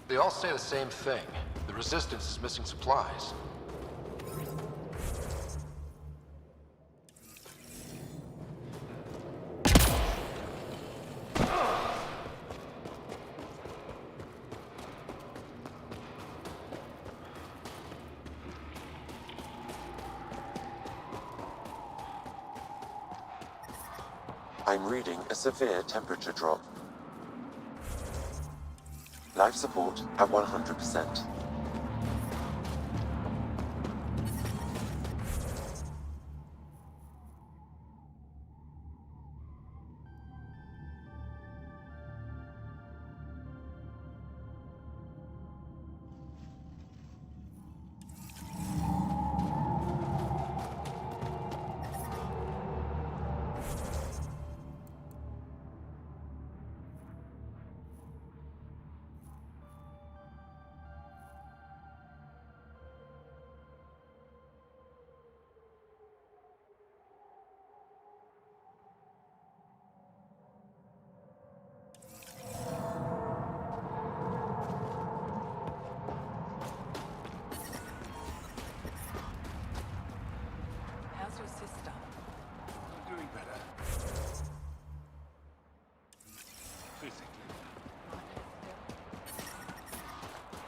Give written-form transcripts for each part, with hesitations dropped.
They all say the same thing. The Resistance is missing supplies. I'm reading a severe temperature drop. Life support at 100%.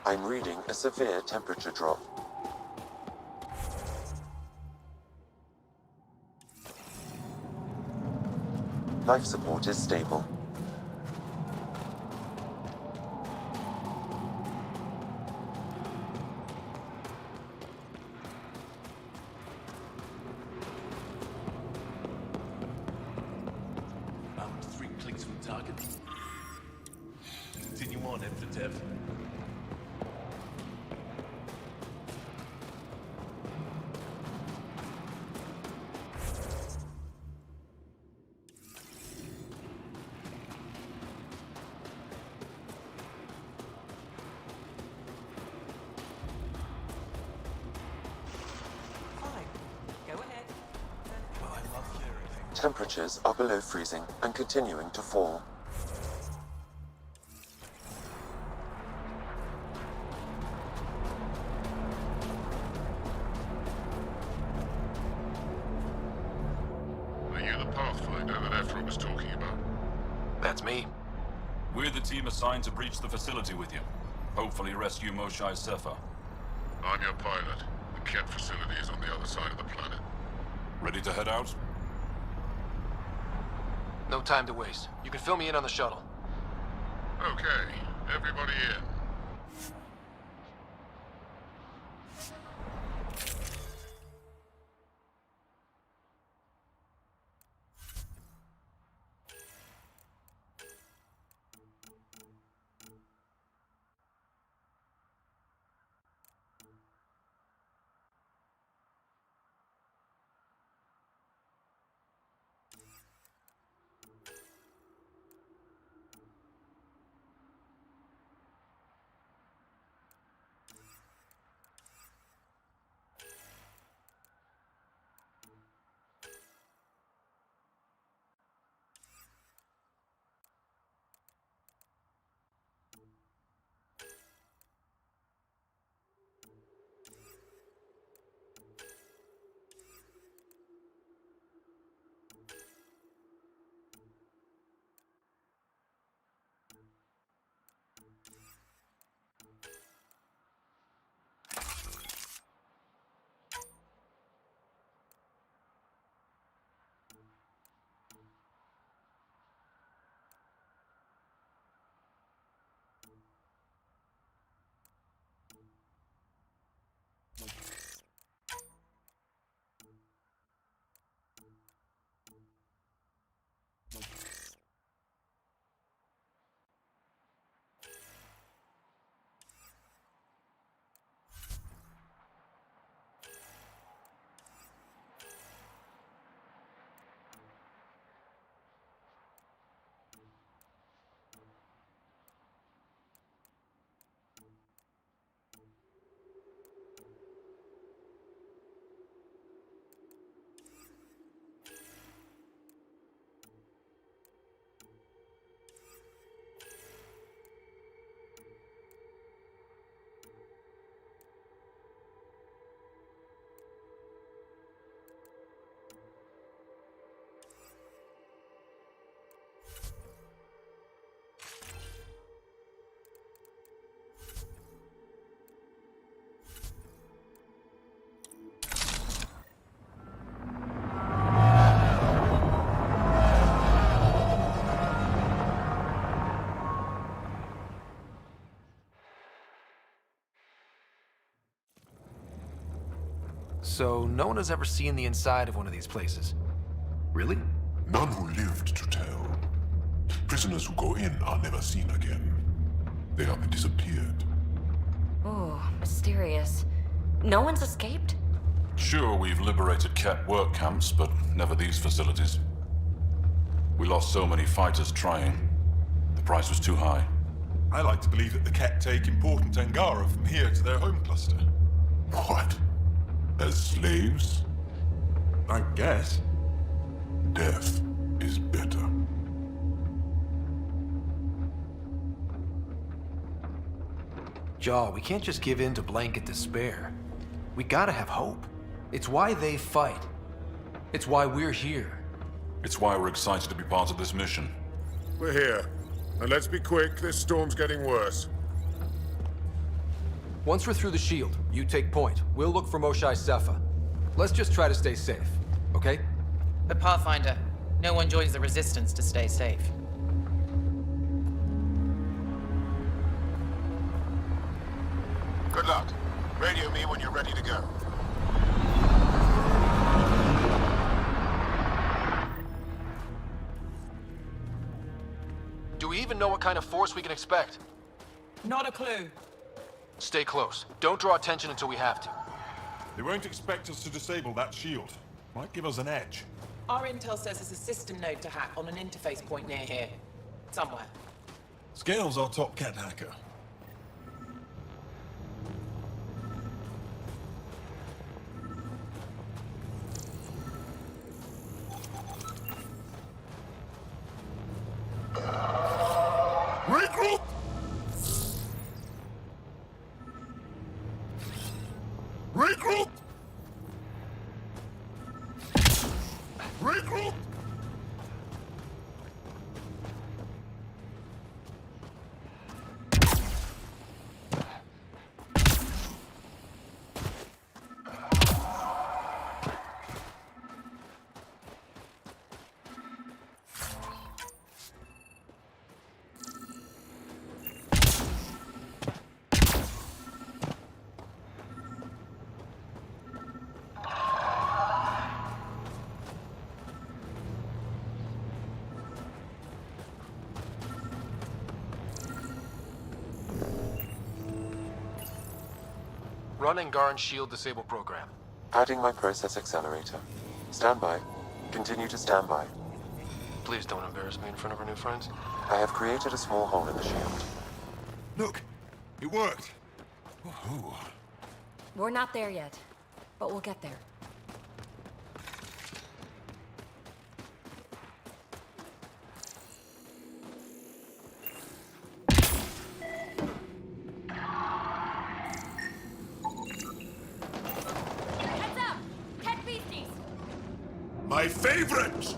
I'm reading a severe temperature drop. Life support is stable. About 3 clicks from target. Continue on, Dev. Temperatures are below freezing and continuing to fall. Are you the Pathfinder that Ephraim was talking about? That's me. We're the team assigned to breach the facility with you. Hopefully rescue Moshae Sefer. I'm your pilot. The Kett facility is on the other side of the planet. Ready to head out? No time to waste. You can fill me in on the shuttle. Okay, everybody in. So no one has ever seen the inside of one of these places. Really? None who lived to tell. Prisoners who go in are never seen again. They have disappeared. Oh, mysterious. No one's escaped? Sure, we've liberated Cat work camps, but never these facilities. We lost so many fighters trying. The price was too high. I like to believe that the Ket take important Angara from here to their home cluster. What? As slaves? I guess. Death is better. Jaw, we can't just give in to blanket despair. We gotta have hope. It's why they fight. It's why we're here. It's why we're excited to be part of this mission. We're here. And let's be quick, this storm's getting worse. Once we're through the shield, you take point. We'll look for Moshae Sepha. Let's just try to stay safe, okay? But Pathfinder, no one joins the Resistance to stay safe. Good luck. Radio me when you're ready to go. Do we even know what kind of force we can expect? Not a clue. Stay close. Don't draw attention until we have to. They won't expect us to disable that shield. Might give us an edge. Our intel says there's a system node to hack on an interface point near here. Somewhere. Scales our top Ket hacker. Regroup! Regroup! Regroup! Run Angaran shield disable program. Adding my process accelerator. Stand by. Continue to stand by. Please don't embarrass me in front of our new friends. I have created a small hole in the shield. Look, it worked. Woohoo. We're not there yet, but we'll get there. Heads up! Cat beasties! My favorite!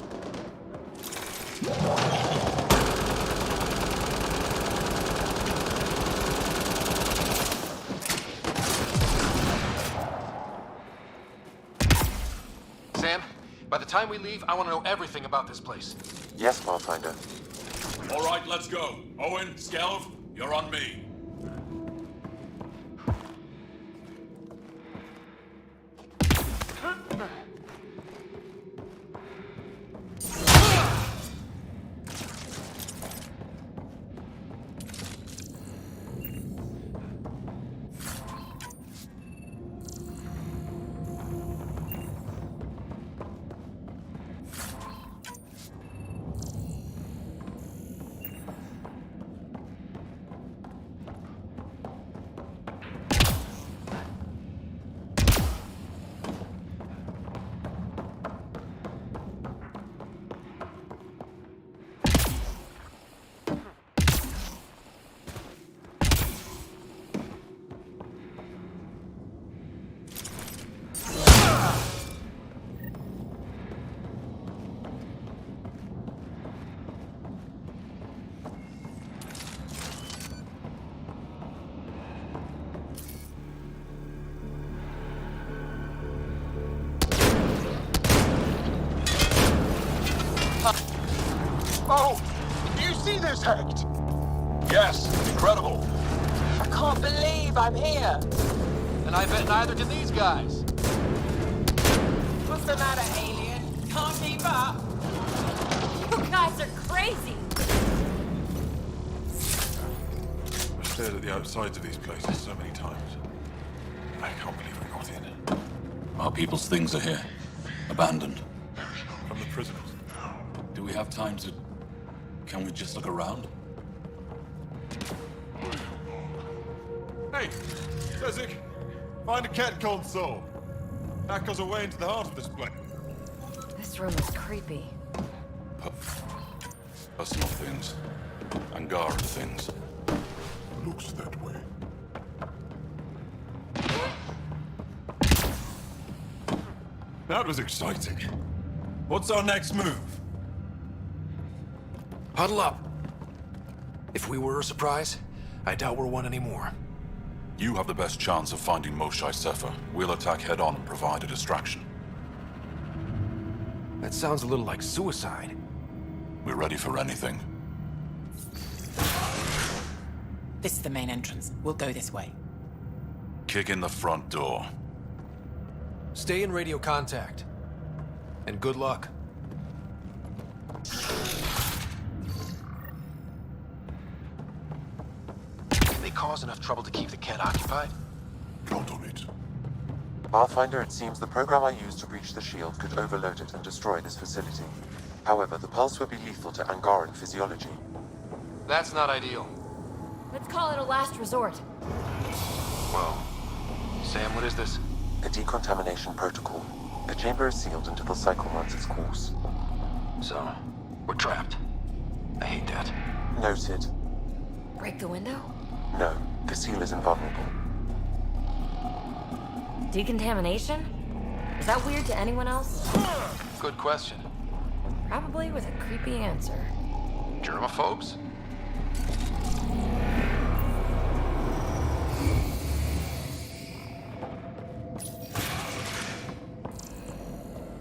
Sam, by the time we leave, I want to know everything about this place. Yes, Pathfinder. All right, let's go. Owen, Skelv, you're on me. Oh! Do you see this, Hect? Yes, incredible. I can't believe I'm here. And I bet neither did these guys. What's the matter, alien? Can't keep up? You guys are crazy! I've stared at the outsides of these places so many times. I can't believe we're not in. Our people's things are here. Abandoned. From the prisoners. Do we have time to... Can we just look around? Hey, Desik, find a cat console. Hack us away into the heart of this place. This room is creepy. Personal things. Angara things. Looks that way. That was exciting. What's our next move? Huddle up. If we were a surprise, I doubt we're one anymore. You have the best chance of finding Moshae Sefer. We'll attack head-on and provide a distraction. That sounds a little like suicide. We're ready for anything. This is the main entrance. We'll go this way. Kick in the front door. Stay in radio contact. And good luck. Did they cause enough trouble to keep the Kent occupied? Count on it. Pathfinder, it seems the program I used to breach the shield could overload it and destroy this facility. However, the pulse would be lethal to Angaran physiology. That's not ideal. Let's call it a last resort. Well, Sam, what is this? A decontamination protocol. The chamber is sealed until the cycle runs its course. So, we're trapped. I hate that. Noted. Break the window? No, the seal is invulnerable. Decontamination? Is that weird to anyone else? Good question. Probably with a creepy answer. Germaphobes?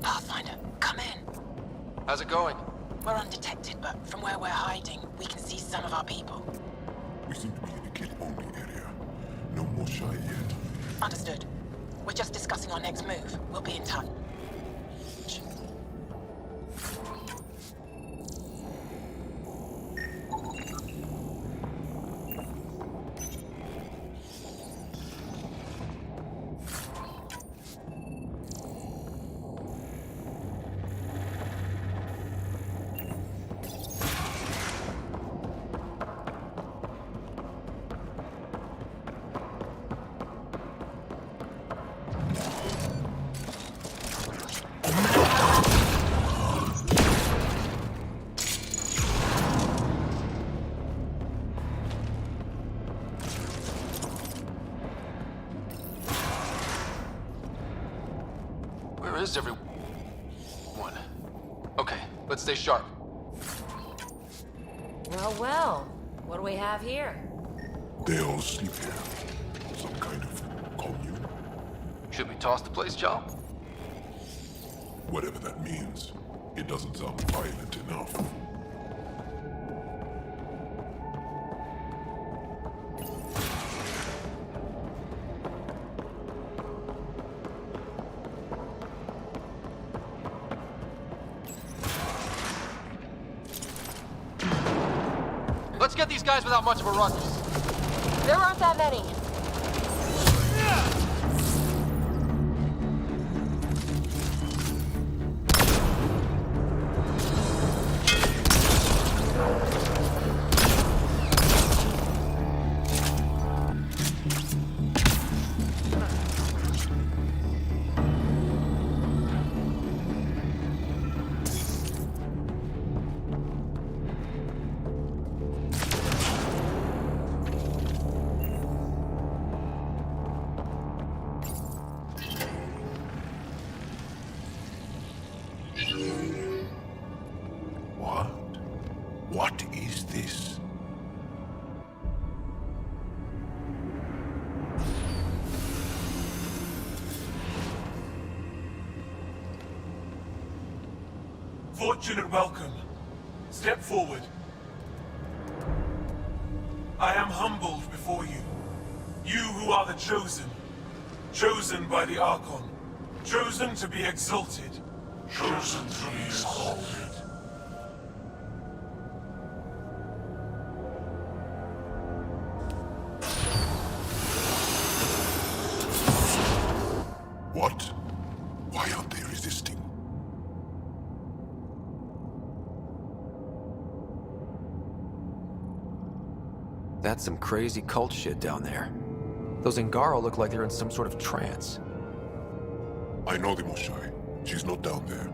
Pathfinder, come in. How's it going? We're undetected, but from where we're hiding, we can see some of our people. We seem to be in a kill-only area. No more shy yet. Understood. We're just discussing our next move. We'll be in touch. Where is everyone? Okay, let's stay sharp. Well, well. What do we have here? They all sleep here. Some kind of commune? Should we toss the place, Joe? Whatever that means. It doesn't sound violent enough. Let's get these guys without much of a ruckus. There aren't that many. What is this? Fortunate welcome. Step forward. I am humbled before you. You who are the chosen. Chosen by the Archon. Chosen to be exalted. Chosen to be exalted. What? Why aren't they resisting? That's some crazy cult shit down there. Those Angaro look like they're in some sort of trance. I know the Moshai. She's not down there.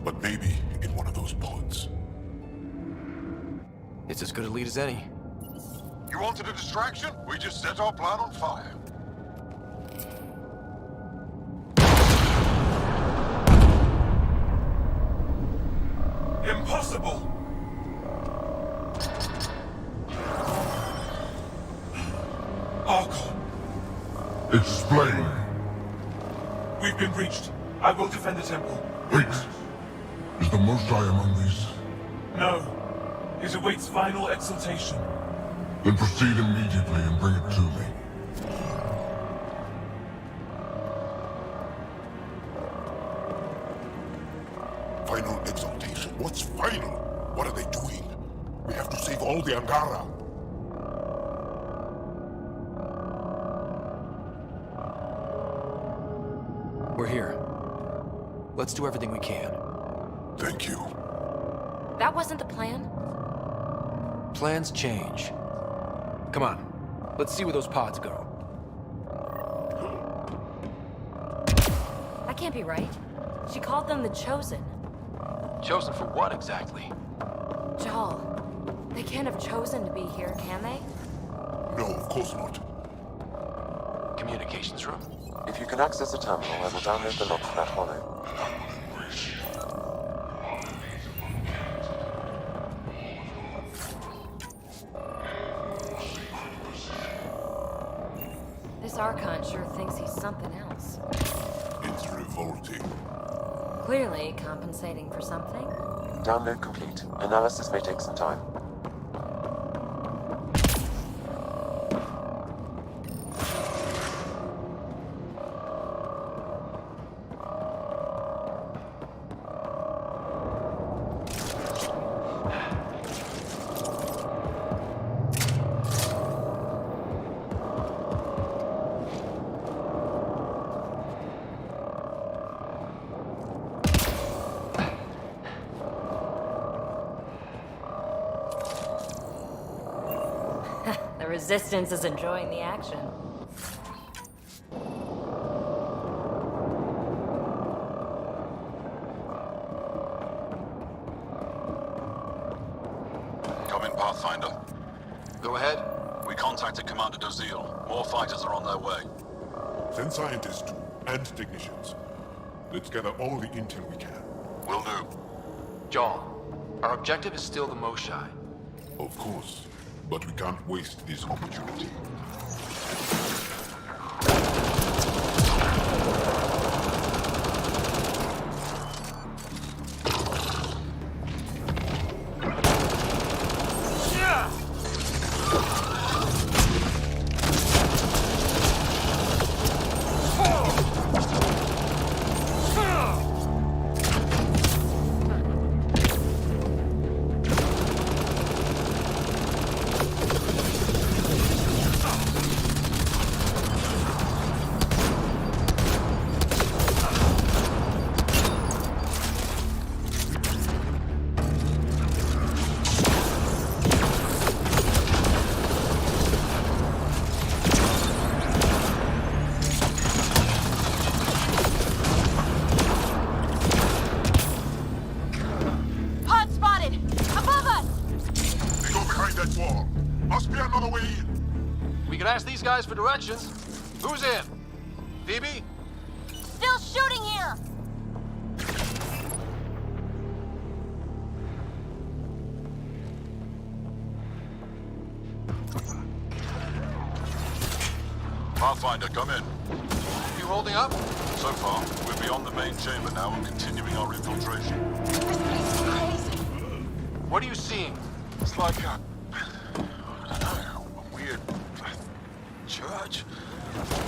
But maybe in one of those pods. It's as good a lead as any. You wanted a distraction? We just set our plan on fire. Impossible! Archon, Explain. we've been breached. I will defend the temple. Wait. Is the Moshai among these? No. It awaits final exaltation. Then proceed immediately and bring it to me. Final exaltation? What's final? What are they doing? We have to save all the Angara. We're here. Let's do everything we can. Thank you. That wasn't the plan. Plans change. Come on. Let's see where those pods go. That can't be right. She called them the Chosen. Chosen for what exactly? Jal, they can't have chosen to be here, can they? No, of course not. Communications room. If you can access the terminal, I will download the log for that hollow. This Archon sure thinks he's something else. It's revolting. Clearly compensating for something. Download complete. Analysis may take some time. The Resistance is enjoying the action. Come in, Pathfinder. Go ahead. We contacted Commander Dozil. More fighters are on their way. Send scientists too, and technicians. Let's gather all the intel we can. Will do. Jal, our objective is still the Moshai. Of course, but we can't waste this opportunity. Ask these guys for directions. Who's in? Phoebe? Still shooting here! Pathfinder, come in. You holding up? So far, we're beyond the main chamber now and continuing our infiltration. What are you seeing? It's like a... I don't know, a weird... church?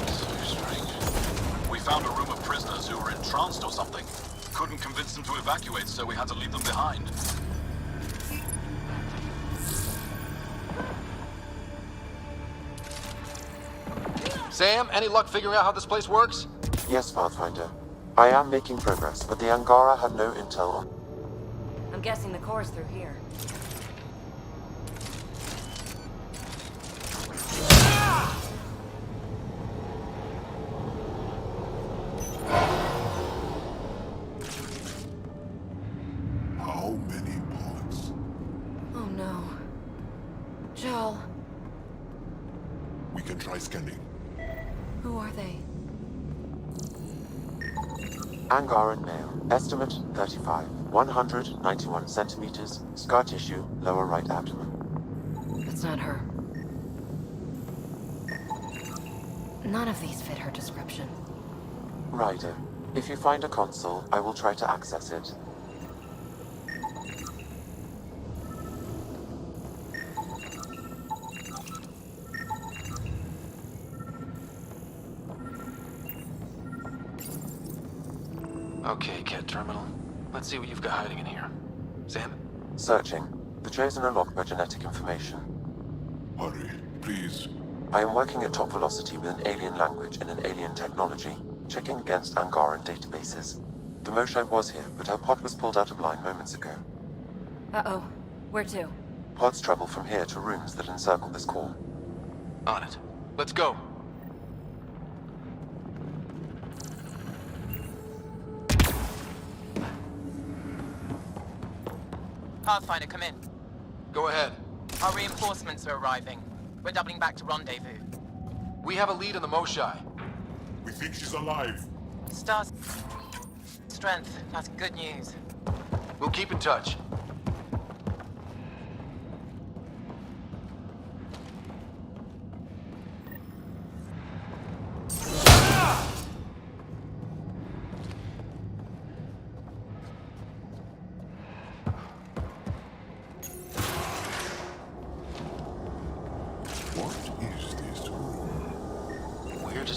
So strange. We found a room of prisoners who were entranced or something. Couldn't convince them to evacuate, so we had to leave them behind. Sam, any luck figuring out how this place works? Yes, Pathfinder. I am making progress, but the Angara have no intel on... I'm guessing the core's through here. How many pods? Oh no. Joel. We can try scanning. Who are they? Angaran male. Estimate 35. 191 centimeters. Scar tissue, lower right abdomen. That's not her. None of these fit her description. Ryder, if you find a console, I will try to access it. Okay, Cat Terminal. Let's see what you've got hiding in here. Sam? Searching. The Chosen are locked by genetic information. Hurry, please. I am working at top velocity with an alien language and an alien technology, checking against Angaran databases. The Moshai was here, but her pod was pulled out of line moments ago. Uh-oh. Where to? Pods travel from here to rooms that encircle this core. On it. Let's go. Pathfinder, come in. Go ahead. Our reinforcements are arriving. We're doubling back to rendezvous. We have a lead on the Moshai. We think she's alive. Star's strength. That's good news. We'll keep in touch.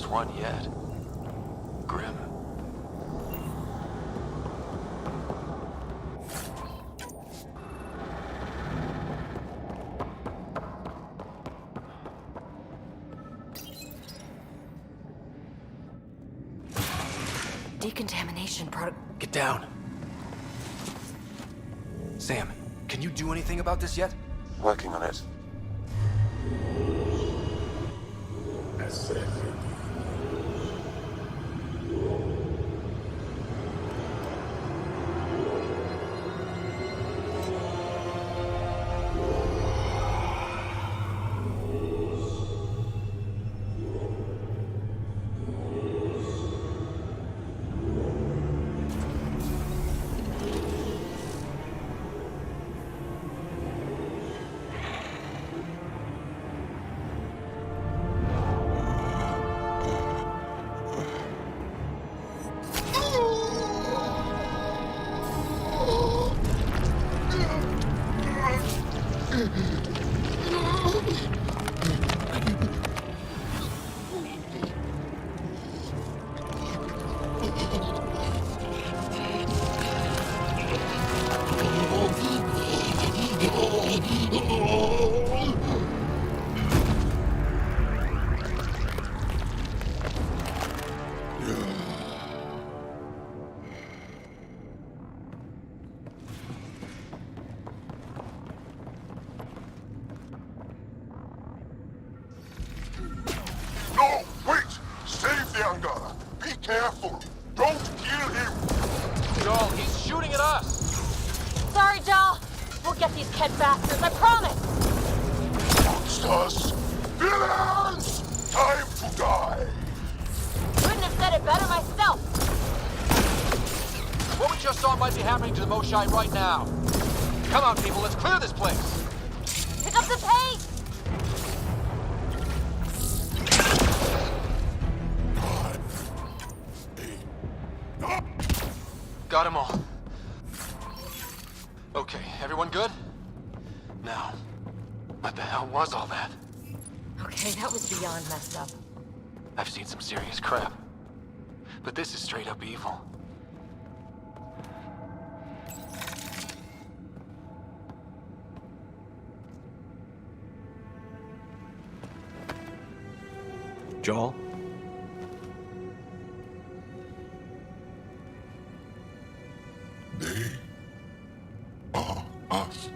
One yet. Grim. Decontamination product. Get down. Sam, can you do anything about this yet? Working on it. Right now. Come on, people, let's clear this place. Pick up the pace! Got them all. Okay, everyone good? Now, what the hell was all that? Okay, that was beyond messed up. I've seen some serious crap. but this is straight up evil. Joel? They are us.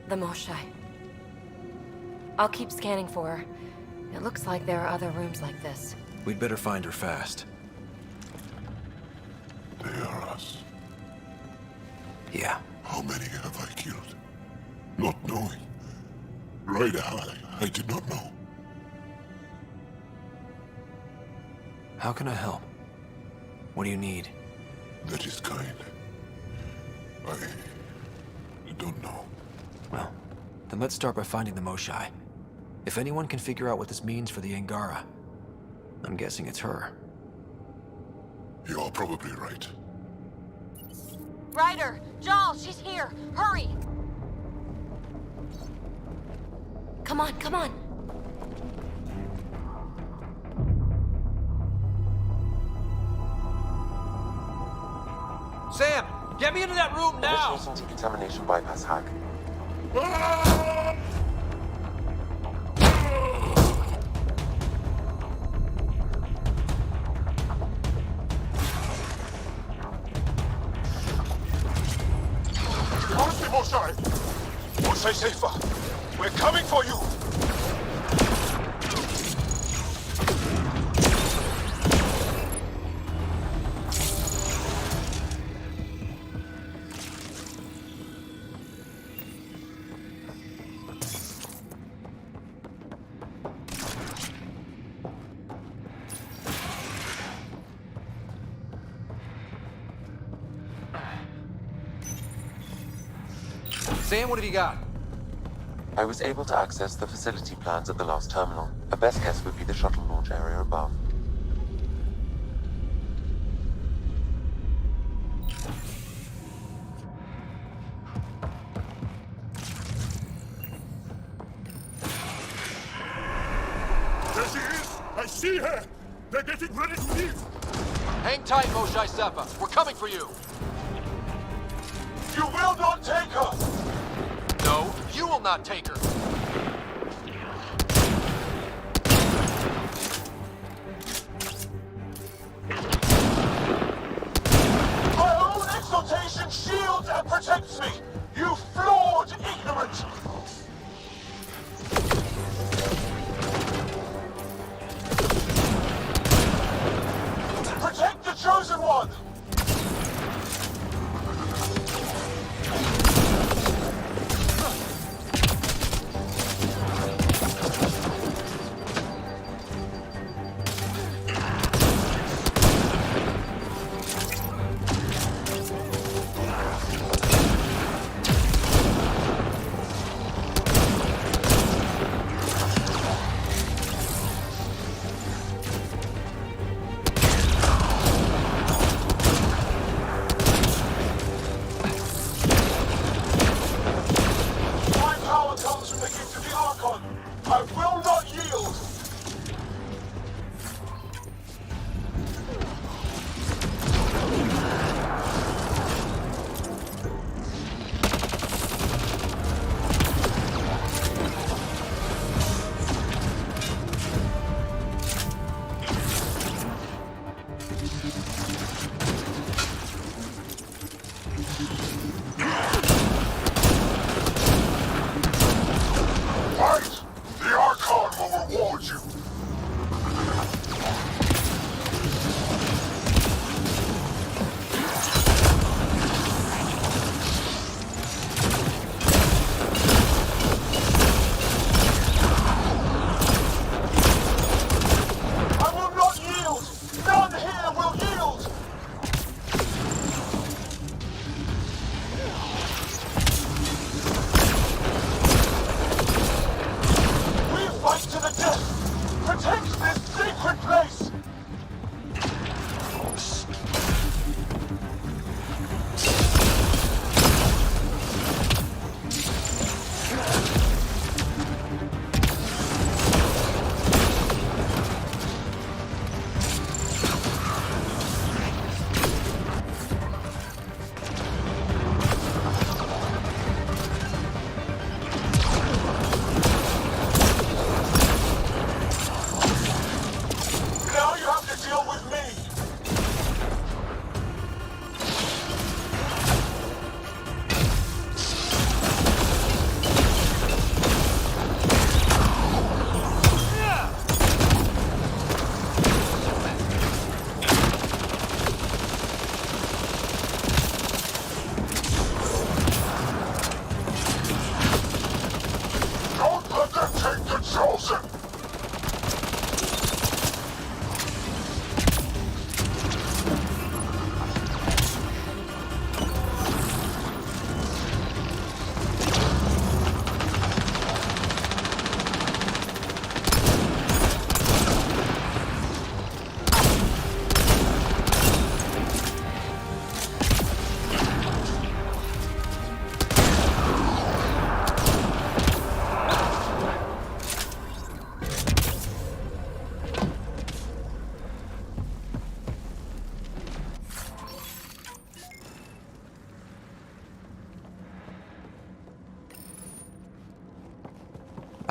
The Moshai. I'll keep scanning for her. It looks like there are other rooms like this. We'd better find her fast. They are us. Yeah. How many have I killed? Not knowing. Right, I did not know. How can I help? What do you need? That is kind. I don't know. Well, then let's start by finding the Moshai. If anyone can figure out what this means for the Angara, I'm guessing it's her. You're probably right. Ryder! Joel, she's here! Hurry! Come on, come on! Sam! Get me into that room now! Initiating decontamination bypass hack. Honestly, Moshai! Moshai safer! We're coming for you! Sam, what have you got? I was able to access the facility plans at the last terminal. A best guess would be the shuttle launch area above. There she is! I see her! They're getting ready to leave! Hang tight, Moshai Seppa. We're coming for you. You will not take her! No, you will not take her. My own exaltation shields and protects me! You flawed ignorant! Protect the chosen one!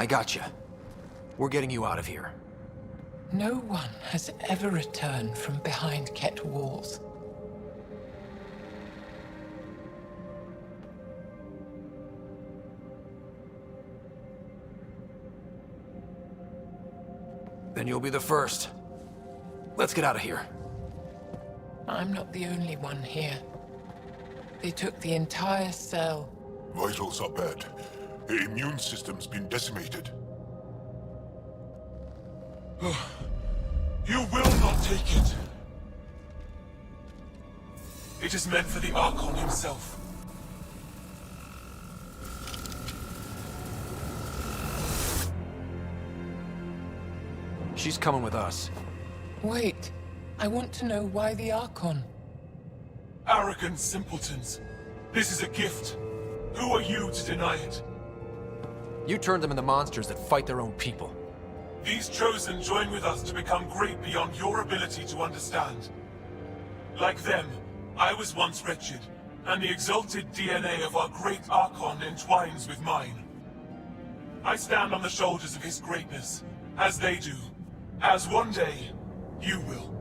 I gotcha. We're getting you out of here. No one has ever returned from behind Ket walls. Then you'll be the first. Let's get out of here. I'm not the only one here. They took the entire cell. Vitals are bad. The immune system's been decimated. You will not take it. It is meant for the Archon himself. She's coming with us. Wait, I want to know why the Archon? Arrogant simpletons. This is a gift. Who are you to deny it? You turned them into monsters that fight their own people. These Chosen join with us to become great beyond your ability to understand. Like them, I was once wretched, and the exalted DNA of our great Archon entwines with mine. I stand on the shoulders of his greatness, as they do, as one day, you will.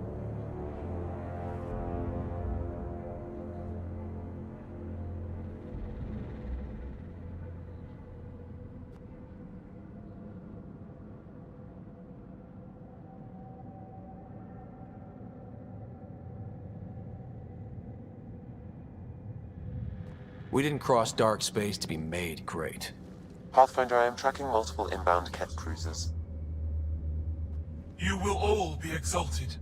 We didn't cross dark space to be made great. Pathfinder, I am tracking multiple inbound Ket cruisers. You will all be exalted.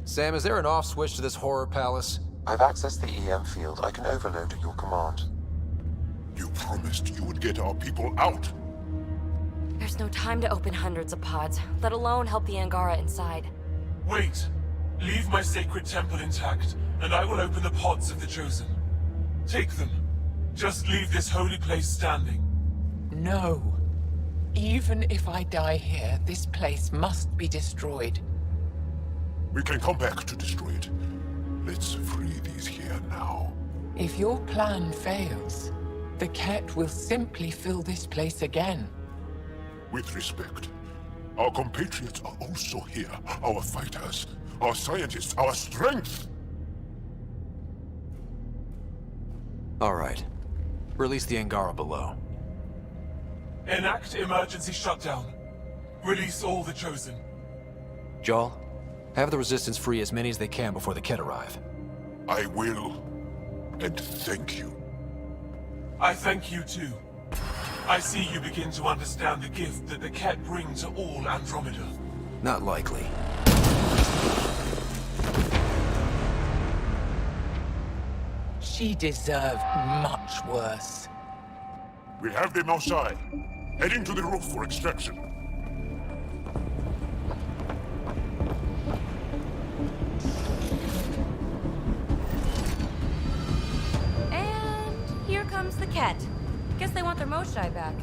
Sam, is there an off switch to this horror palace? I've accessed the EM field. I can overload at your command. You promised you would get our people out. There's no time to open hundreds of pods, let alone help the Angara inside. Wait. Leave my sacred temple intact, and I will open the pods of the Chosen. Take them. Just leave this holy place standing. No. Even if I die here, this place must be destroyed. We can come back to destroy it. Let's free these here now. If your plan fails, the Ket will simply fill this place again. With respect, our compatriots are also here. Our fighters, our scientists, our strength. All right. Release the Angara below. Enact emergency shutdown. Release all the Chosen. Jarl, have the Resistance free as many as they can before the Ket arrive. I will. And thank you. I thank you too. I see you begin to understand the gift that the Ket bring to all Andromeda. Not likely. She deserved much worse. We have them outside. Heading to the roof for extraction. And here comes the Ket. Guess they want their Moshai back.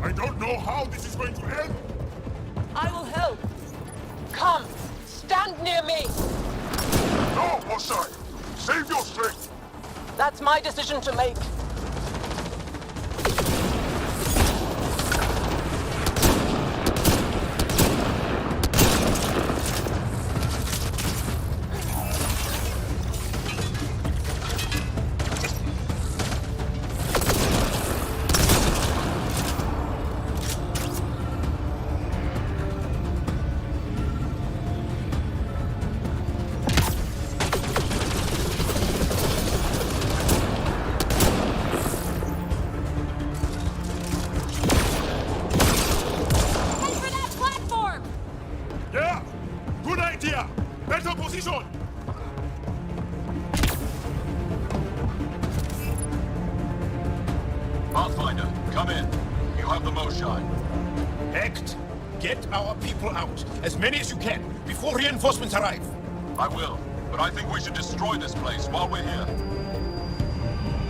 I don't know how this is going to end. I will help. Come, stand near me. No, Mosai! Save your strength! That's my decision to make. Pathfinder, come in. You have the Moshai. Act. Get our people out. As many as you can, before reinforcements arrive. I will, but I think we should destroy this place while we're here.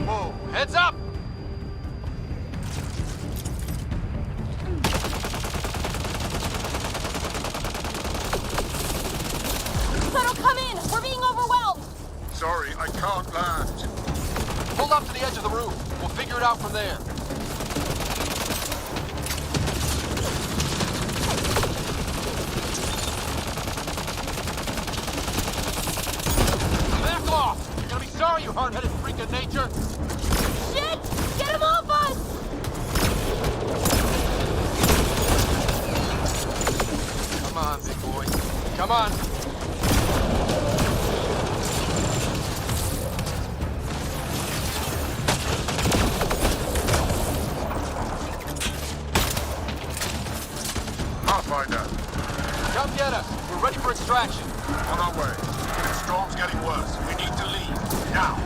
Whoa, heads up! Settle, come in! We're being overwhelmed! Sorry, I can't land. Pull up to the edge of the room. We'll figure it out from there. Back off! You're gonna be sorry, you hard-headed freak of nature! Shit! Get him off us! Come on, big boy. Come on! Pathfinder, Come get us! We're ready for extraction. on our way. The storm's getting worse. We need to leave. Now.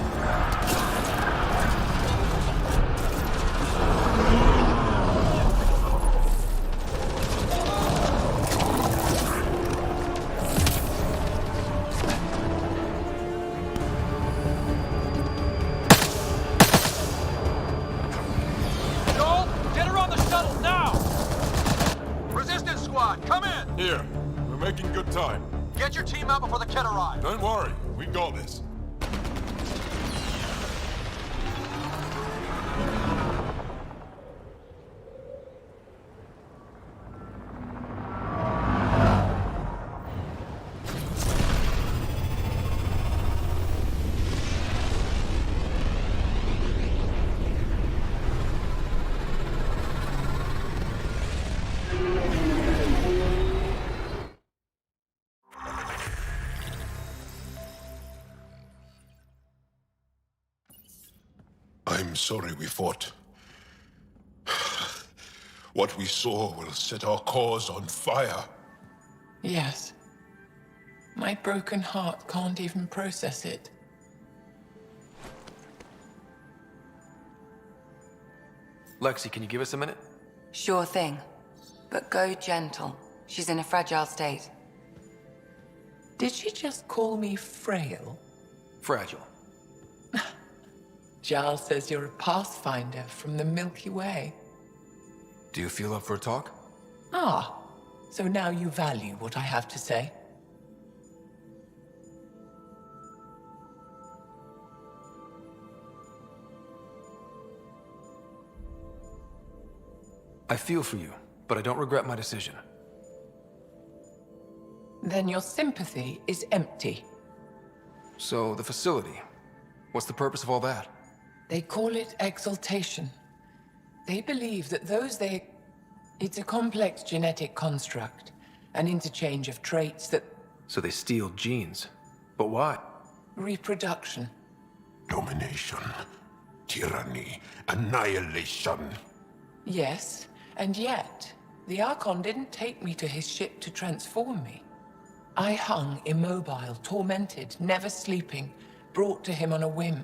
Joel, get her on the shuttle now! Resistance squad, come in! Here. We're making good time. Get your team out before the kid arrives. Don't worry. We got this. I'm sorry we fought. What we saw will set our cause on fire. Yes. My broken heart can't even process it. Lexi, can you give us a minute? Sure thing. But go gentle. She's in a fragile state. Did she just call me frail? Fragile. Giles says you're a pathfinder from the Milky Way. Do you feel up for a talk? Ah, so now you value what I have to say. I feel for you, but I don't regret my decision. Then your sympathy is empty. So, the facility. What's the purpose of all that? They call it exaltation. They believe that It's a complex genetic construct. An interchange of traits that... So they steal genes. But why? Reproduction. Domination, tyranny, annihilation. Yes, and yet, the Archon didn't take me to his ship to transform me. I hung immobile, tormented, never sleeping, brought to him on a whim,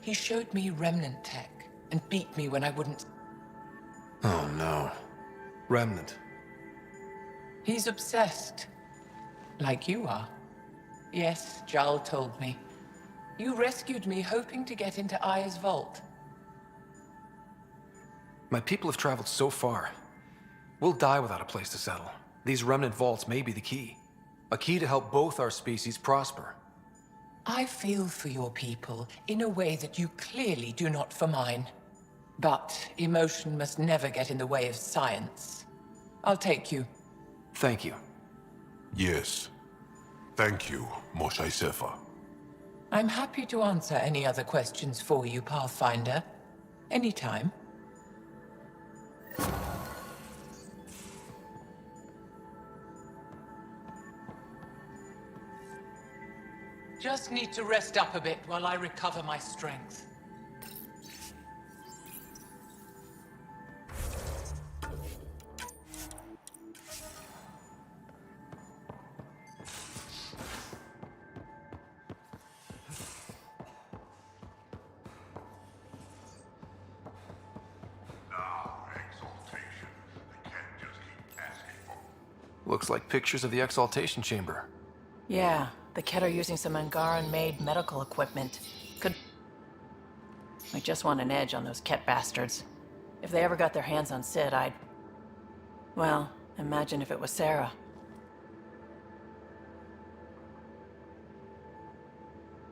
He showed me remnant tech and beat me when I wouldn't. Oh no. Remnant. He's obsessed. Like you are. Yes, Jarl told me. You rescued me hoping to get into Aya's vault. My people have traveled so far. We'll die without a place to settle. These remnant vaults may be the key. A key to help both our species prosper. I feel for your people in a way that you clearly do not for mine. But emotion must never get in the way of science. I'll take you. Thank you. Yes. Thank you, Moshe Sefa. I'm happy to answer any other questions for you, Pathfinder. Anytime. Just need to rest up a bit while I recover my strength. Looks like pictures of the exaltation chamber. Yeah, the Ket are using some Angaran-made medical equipment. I just want an edge on those Ket bastards. If they ever got their hands on Sid, I'd... Well, imagine if it was Sarah.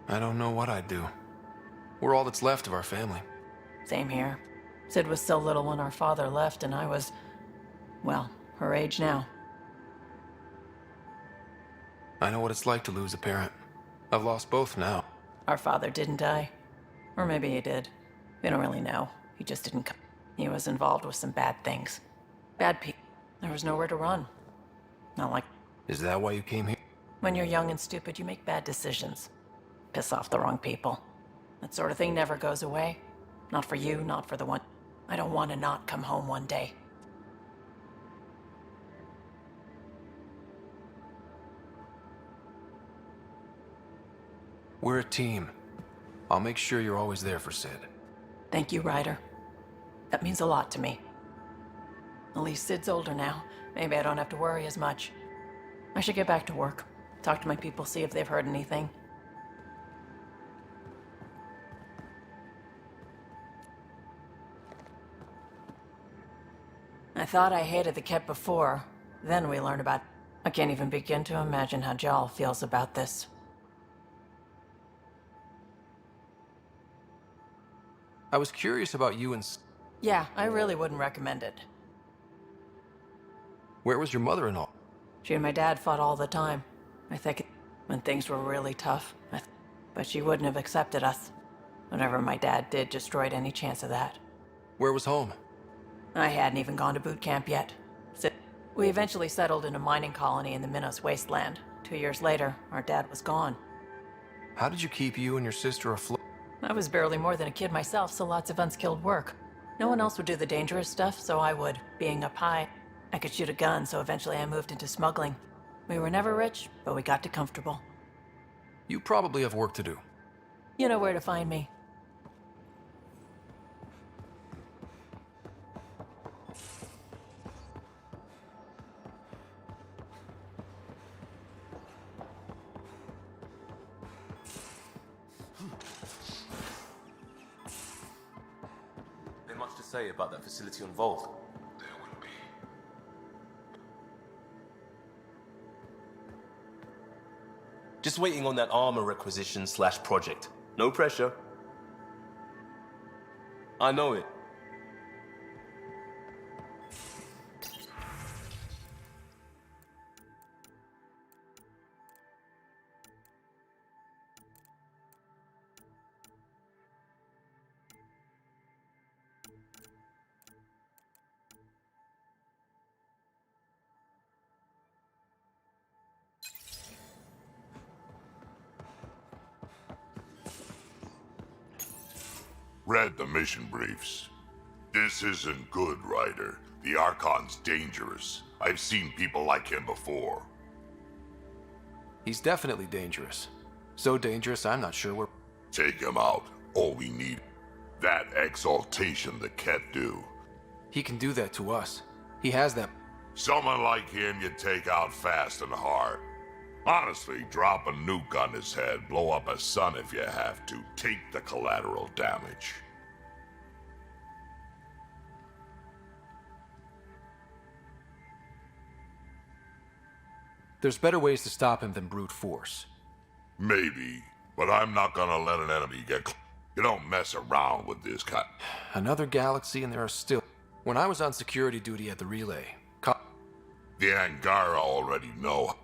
I don't know what I'd do. We're all that's left of our family. Same here. Sid was so little when our father left, and I was... well, her age now. I know what it's like to lose a parent. I've lost both now. Our father didn't die. Or maybe he did. We don't really know. He just didn't come. He was involved with some bad things. Bad people. There was nowhere to run. Not like... Is that why you came here? When you're young and stupid, you make bad decisions. Piss off the wrong people. That sort of thing never goes away. Not for you, not for the one... I don't want to not come home one day. We're a team. I'll make sure you're always there for Sid. Thank you, Ryder. That means a lot to me. At least Sid's older now. Maybe I don't have to worry as much. I should get back to work. Talk to my people, see if they've heard anything. I thought I hated the Ket before. Then we learned about... I can't even begin to imagine how Jarl feels about this. I was curious about you and... Yeah, I really wouldn't recommend it. Where was your mother-in-law? She and my dad fought all the time. I think when things were really tough. But she wouldn't have accepted us. Whatever my dad did destroyed any chance of that. Where was home? I hadn't even gone to boot camp yet. So we eventually settled in a mining colony in the Minos wasteland. 2 years later, our dad was gone. How did you keep you and your sister afloat? I was barely more than a kid myself, so lots of unskilled work. No one else would do the dangerous stuff, so I would. Being up high, I could shoot a gun, so eventually I moved into smuggling. We were never rich, but we got to comfortable. You probably have work to do. You know where to find me. Much to say about that facility on Vault. There will be. Just waiting on that armor requisition / project. No pressure. I know it. Read the mission briefs. This isn't good, Ryder. The Archon's dangerous. I've seen people like him before. He's definitely dangerous. So dangerous, I'm not sure we're... Take him out, All we need, that exaltation the Ket do. He can do that to us. He has that. Someone like him you take out fast and hard. Honestly, drop a nuke on his head, blow up a sun if you have to. Take the collateral damage. There's better ways to stop him than brute force. Maybe, but I'm not gonna let an enemy get... You don't mess around with this kind. Another galaxy and there are still... When I was on security duty at the relay... The Angara already know.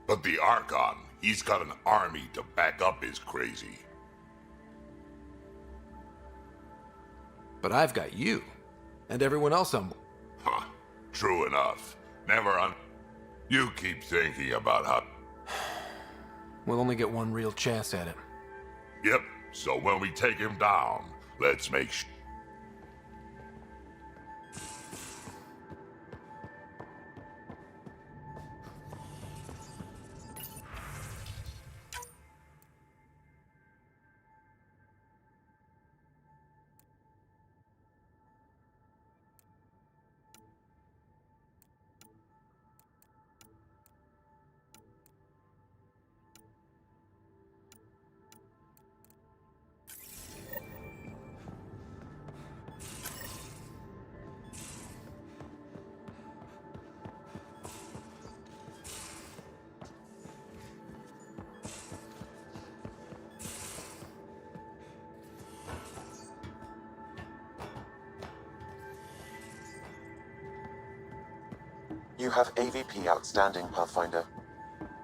But the Archon, he's got an army to back up his crazy. But I've got you. And everyone else on... Huh. True enough. Never on... You keep thinking about how... We'll only get one real chance at it. Yep, so when we take him down, let's make sure... You have AVP outstanding, Pathfinder.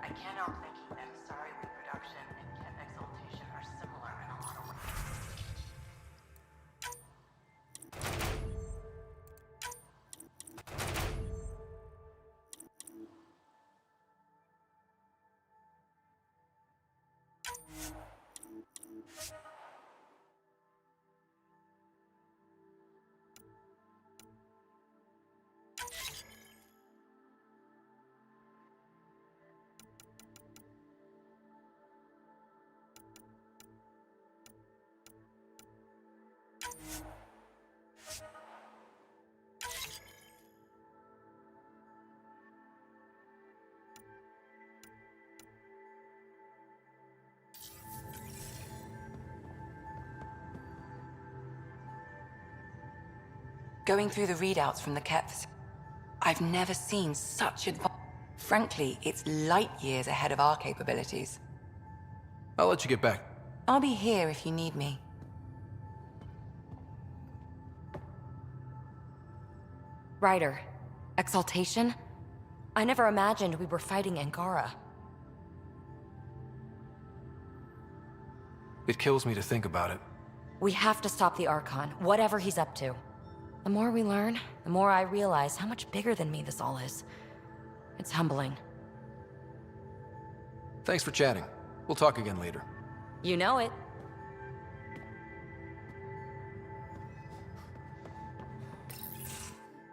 I can't help thinking that Asari reproduction and Ket exaltation are similar in a lot of ways. Going through the readouts from the Kets, I've never seen such advanced. Frankly, it's light years ahead of our capabilities. I'll let you get back. I'll be here if you need me. Ryder, exaltation? I never imagined we were fighting Angara. It kills me to think about it. We have to stop the Archon, whatever he's up to. The more we learn, the more I realize how much bigger than me this all is. It's humbling. Thanks for chatting. We'll talk again later. You know it.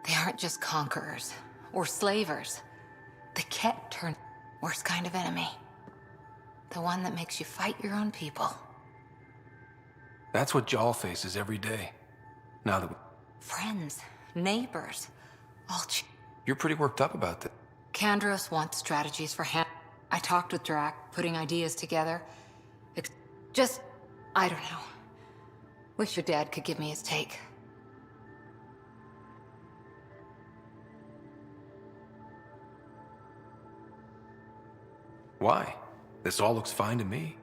They aren't just conquerors or slavers. The Ket turn worst kind of enemy. The one that makes you fight your own people. That's what Jaal faces every day. Now that Friends, neighbors, all You're pretty worked up about that. Kandros wants strategies for him. I talked with Drac, putting ideas together. Just, I don't know. Wish your dad could give me his take. Why? This all looks fine to me.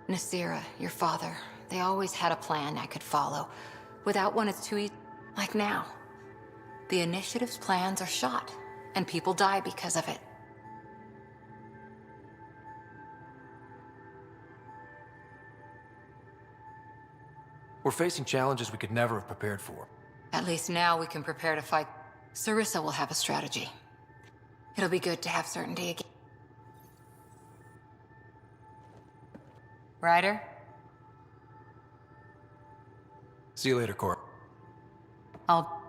Nasira, your father, they always had a plan I could follow. Without one, it's too easy. Like now. The Initiative's plans are shot, and people die because of it. We're facing challenges we could never have prepared for. At least now we can prepare to fight. Sarissa will have a strategy. It'll be good to have certainty again. Ryder? See you later, Cor. I'll...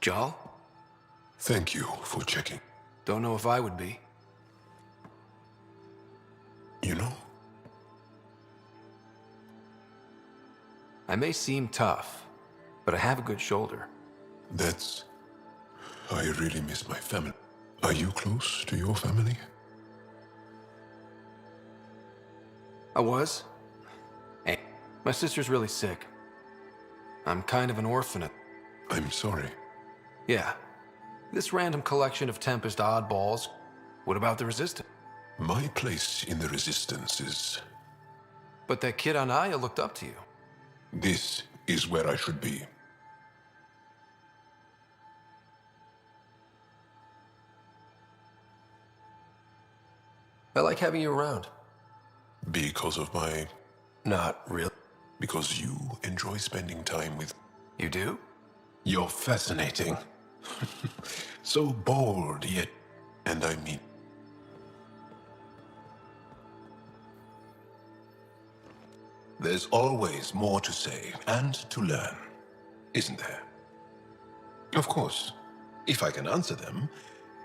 Jarl? Thank you for checking. Don't know if I would be. You know? I may seem tough, but I have a good shoulder. I really miss my family. Are you close to your family? I was. Hey, my sister's really sick. I'm kind of an orphan. I'm sorry. Yeah. This random collection of Tempest oddballs. What about the Resistance? My place in the Resistance is... But that kid on Aya looked up to you. This is where I should be. I like having you around. Because of my... Not really. Because you enjoy spending time with... You do? You're fascinating. So bold, yet... And I mean... There's always more to say and to learn, isn't there? Of course, if I can answer them,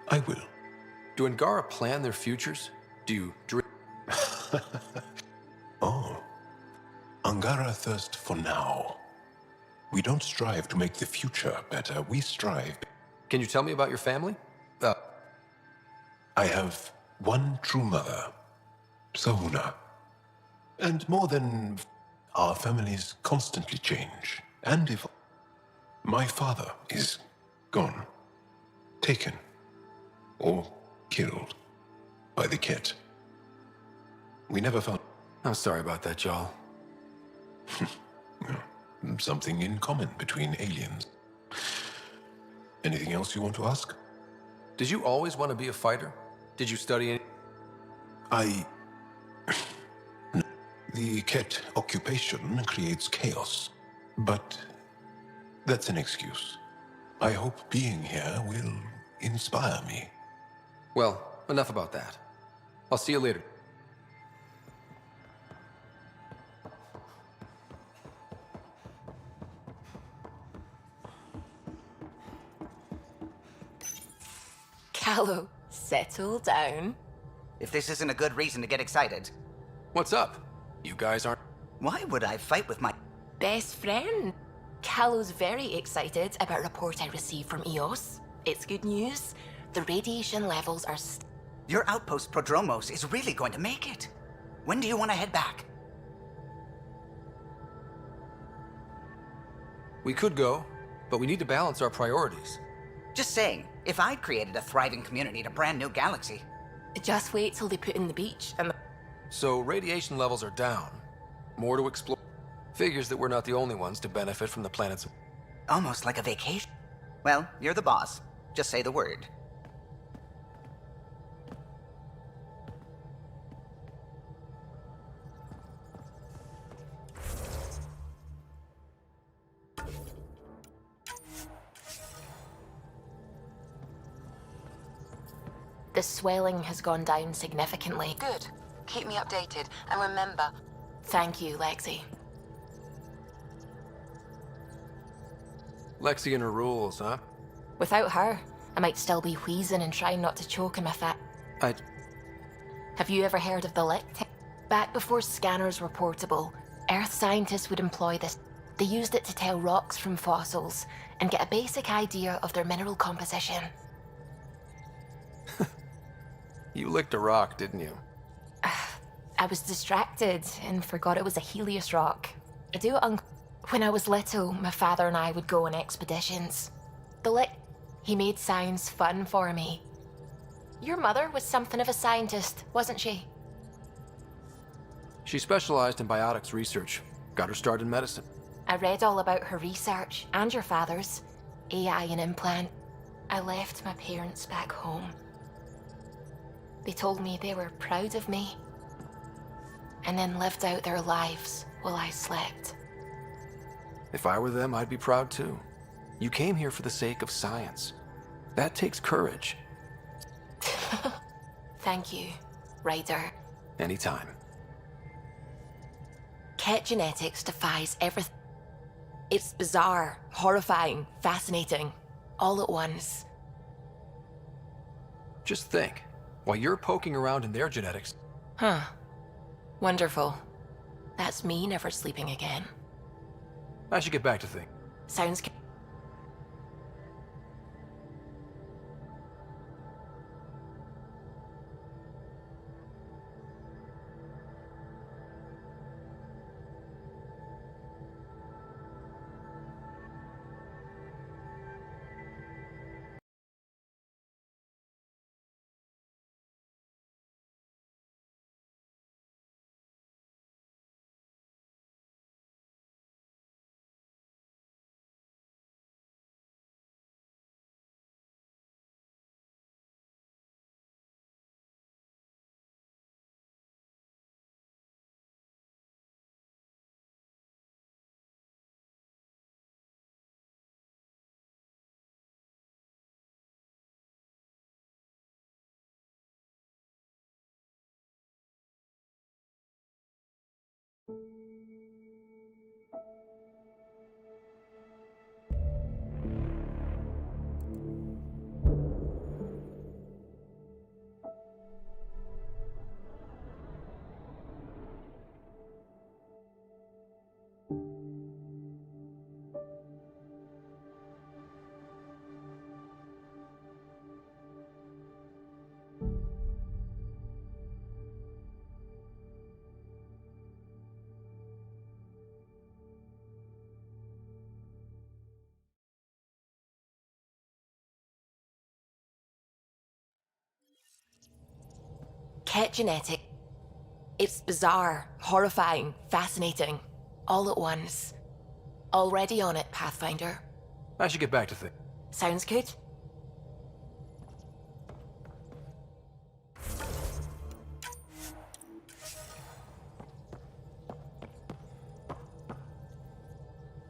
I will. Do Angara plan their futures? Do you dream? Oh. Angara thirst for now. We don't strive to make the future better, we strive... Can you tell me about your family? I have one true mother, Sahuna. And more than... Our families constantly change. And if... My father is gone. Taken. Or killed. By the Ket. We never found... I'm sorry about that, Jarl. Something in common between aliens. Anything else you want to ask? Did you always want to be a fighter? Did you study any... The Ket occupation creates chaos, but that's an excuse. I hope being here will inspire me. Well, enough about that. I'll see you later. Callow, settle down. If this isn't a good reason to get excited. What's up? You guys aren't... Why would I fight with my... Best friend? Callow's very excited about a report I received from EOS. It's good news. The radiation levels are... Your outpost Prodromos is really going to make it. When do you want to head back? We could go, but we need to balance our priorities. Just saying, if I'd created a thriving community in a brand new galaxy... Just wait till they put in the beach and the... So radiation levels are down. More to explore. Figures that we're not the only ones to benefit from the planet's... Almost like a vacation. Well, you're the boss. Just say the word. The swelling has gone down significantly. Good. Keep me updated, and remember... Thank you, Lexi. Lexi and her rules, huh? Without her, I might still be wheezing and trying not to choke in my fat... Have you ever heard of the lick? Back before scanners were portable, Earth scientists would employ this. They used it to tell rocks from fossils and get a basic idea of their mineral composition. You licked a rock, didn't you? I was distracted and forgot it was a Helios rock. I do it When I was little, my father and I would go on expeditions. The lick... He made science fun for me. Your mother was something of a scientist, wasn't she? She specialized in biotics research. Got her start in medicine. I read all about her research, and your father's. AI and implant. I left my parents back home. They told me they were proud of me. And then lived out their lives while I slept. If I were them, I'd be proud too. You came here for the sake of science. That takes courage. Thank you, Ryder. Anytime. Ket genetics defies everything. It's bizarre, horrifying, fascinating. all at once. Just think, while you're poking around in their genetics... Huh. Wonderful. That's me never sleeping again. I should get back to things. Sounds... Ket genetic. It's bizarre, horrifying, fascinating, all at once. Already on it, Pathfinder. I should get back to things. Sounds good.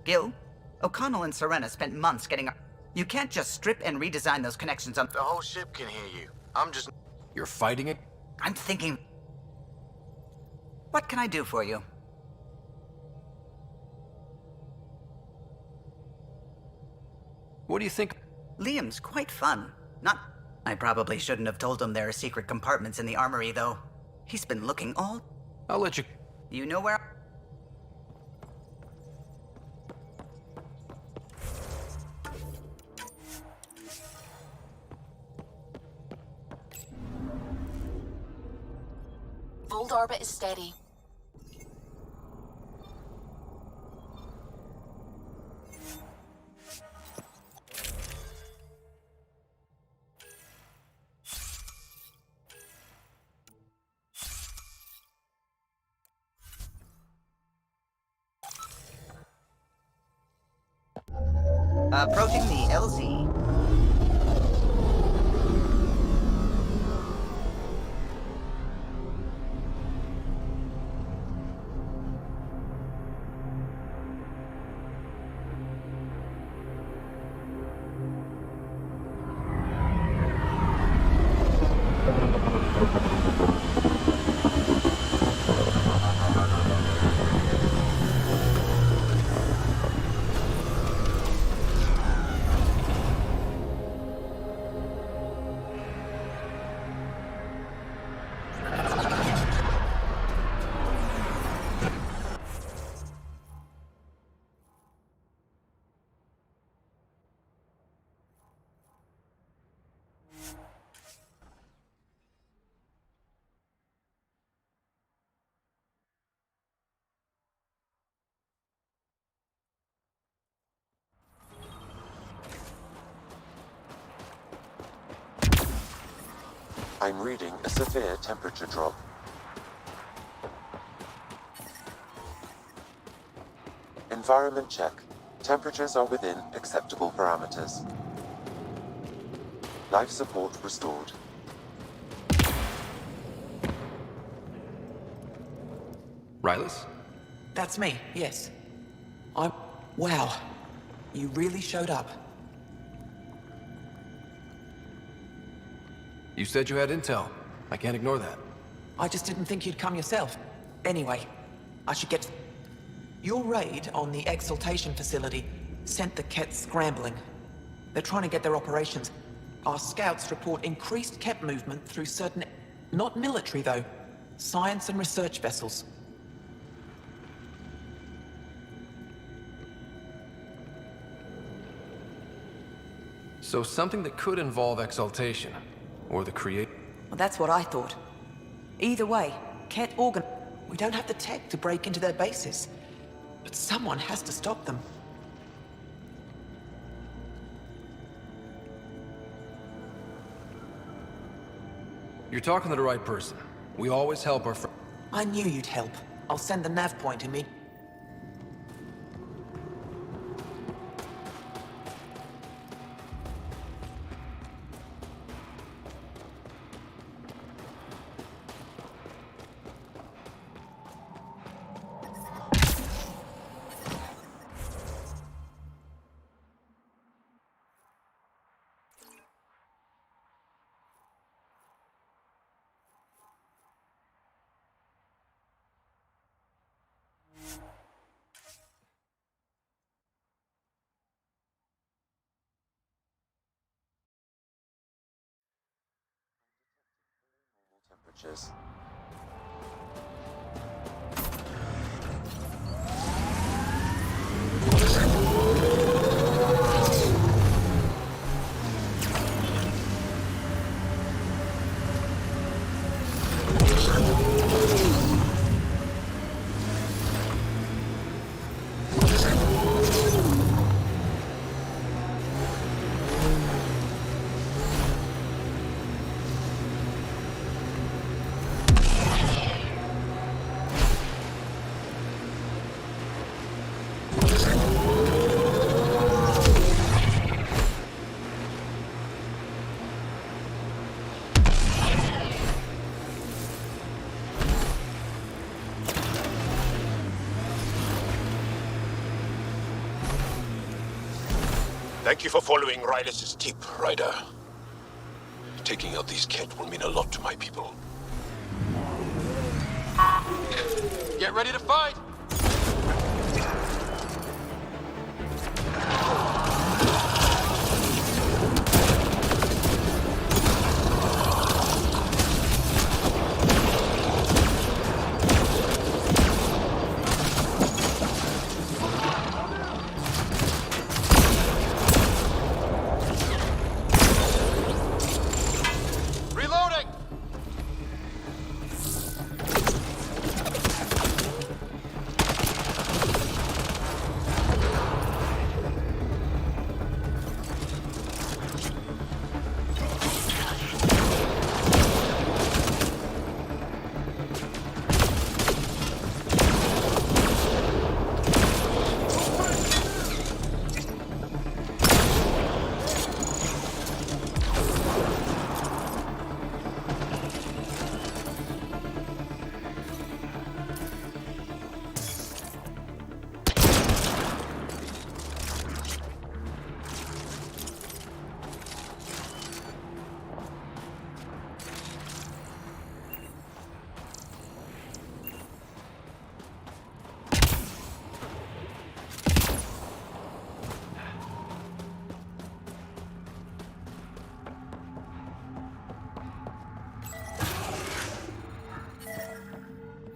Gil, O'Connell and Serena spent months getting... You can't just strip and redesign those connections on... The whole ship can hear you. I'm just... You're fighting it? I'm thinking... What can I do for you? What do you think? Liam's quite fun. Not... I probably shouldn't have told him there are secret compartments in the armory, though. He's been looking all... I'll let you... You know where... Fold orbit is steady. Approaching the LZ. I'm reading a severe temperature drop. Environment check. Temperatures are within acceptable parameters. Life support restored. Rylus? That's me, yes. Wow. You really showed up. You said you had intel. I can't ignore that. I just didn't think you'd come yourself. Anyway, I should get... Your raid on the exaltation facility sent the Kett scrambling. They're trying to get their operations. Our scouts report increased Kep movement through certain... Not military, though. Science and research vessels. So something that could involve exaltation, or the Well, that's what I thought. Either way, Ket organ... We don't have the tech to break into their bases. But someone has to stop them. You're talking to the right person. We always help our friends. I knew you'd help. I'll send the nav point immediately. Temperatures. Thank you for following Rylis' tip, Ryder. Taking out these Ket will mean a lot to my people. Get ready to fight!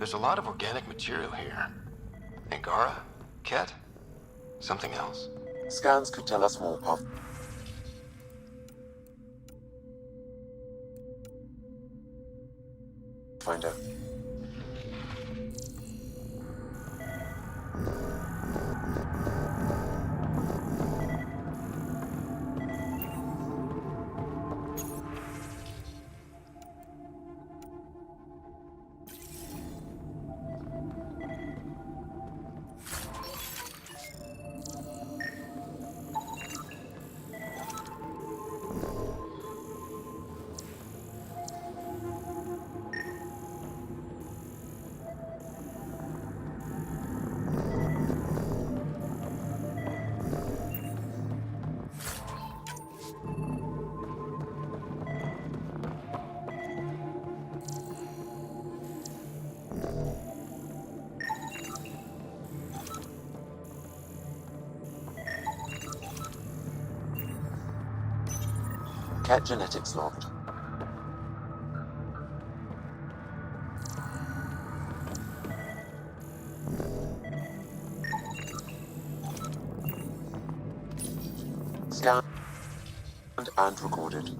There's a lot of organic material here. Angara? Ket? Something else? Scans could tell us more of... Find out. Cat genetics logged. Scanned and recorded.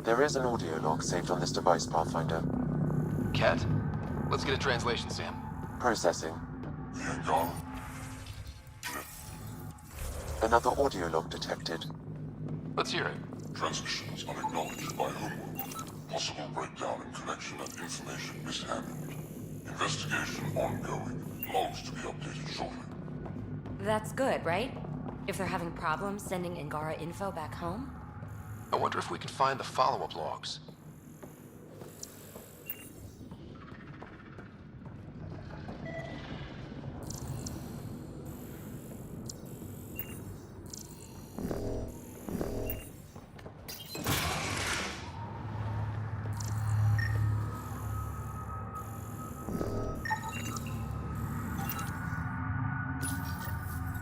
There is an audio log saved on this device, Pathfinder. Cat? Let's get a translation, Sam. Processing. Another audio log detected. Let's hear it. Transmissions unacknowledged by homeworld. Possible breakdown in connection and information mishandled. Investigation ongoing. Logs to be updated shortly. That's good, right? If they're having problems sending Angara info back home? I wonder if we can find the follow-up logs.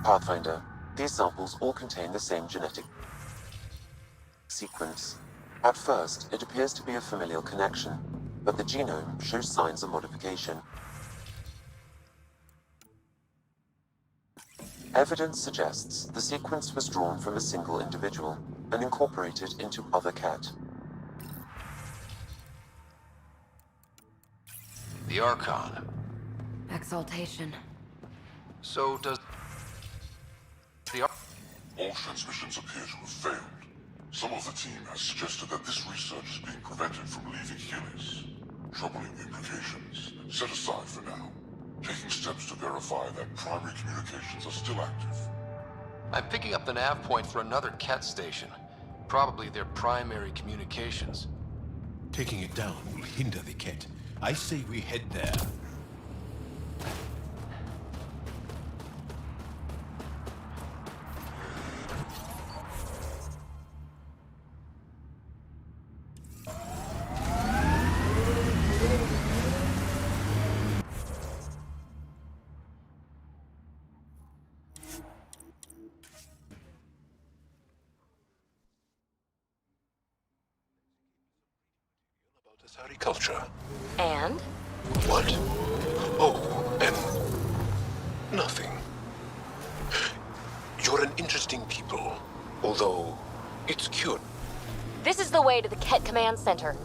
Pathfinder, these samples all contain the same genetic sequence. At first, it appears to be a familial connection, but the genome shows signs of modification. Evidence suggests the sequence was drawn from a single individual and incorporated into other cat. The Archon. Exaltation. So does the All transmissions appear to have failed. Some of the team has suggested that this research is being prevented from leaving Helios. Troubling implications. Set aside for now. Taking steps to verify that primary communications are still active. I'm picking up the nav point for another cat station. Probably their primary communications. Taking it down will hinder the cat. I say we head there. Culture. And? What? Oh, and nothing. You're an interesting people, although it's cute. This is the way to the Ket Command Center.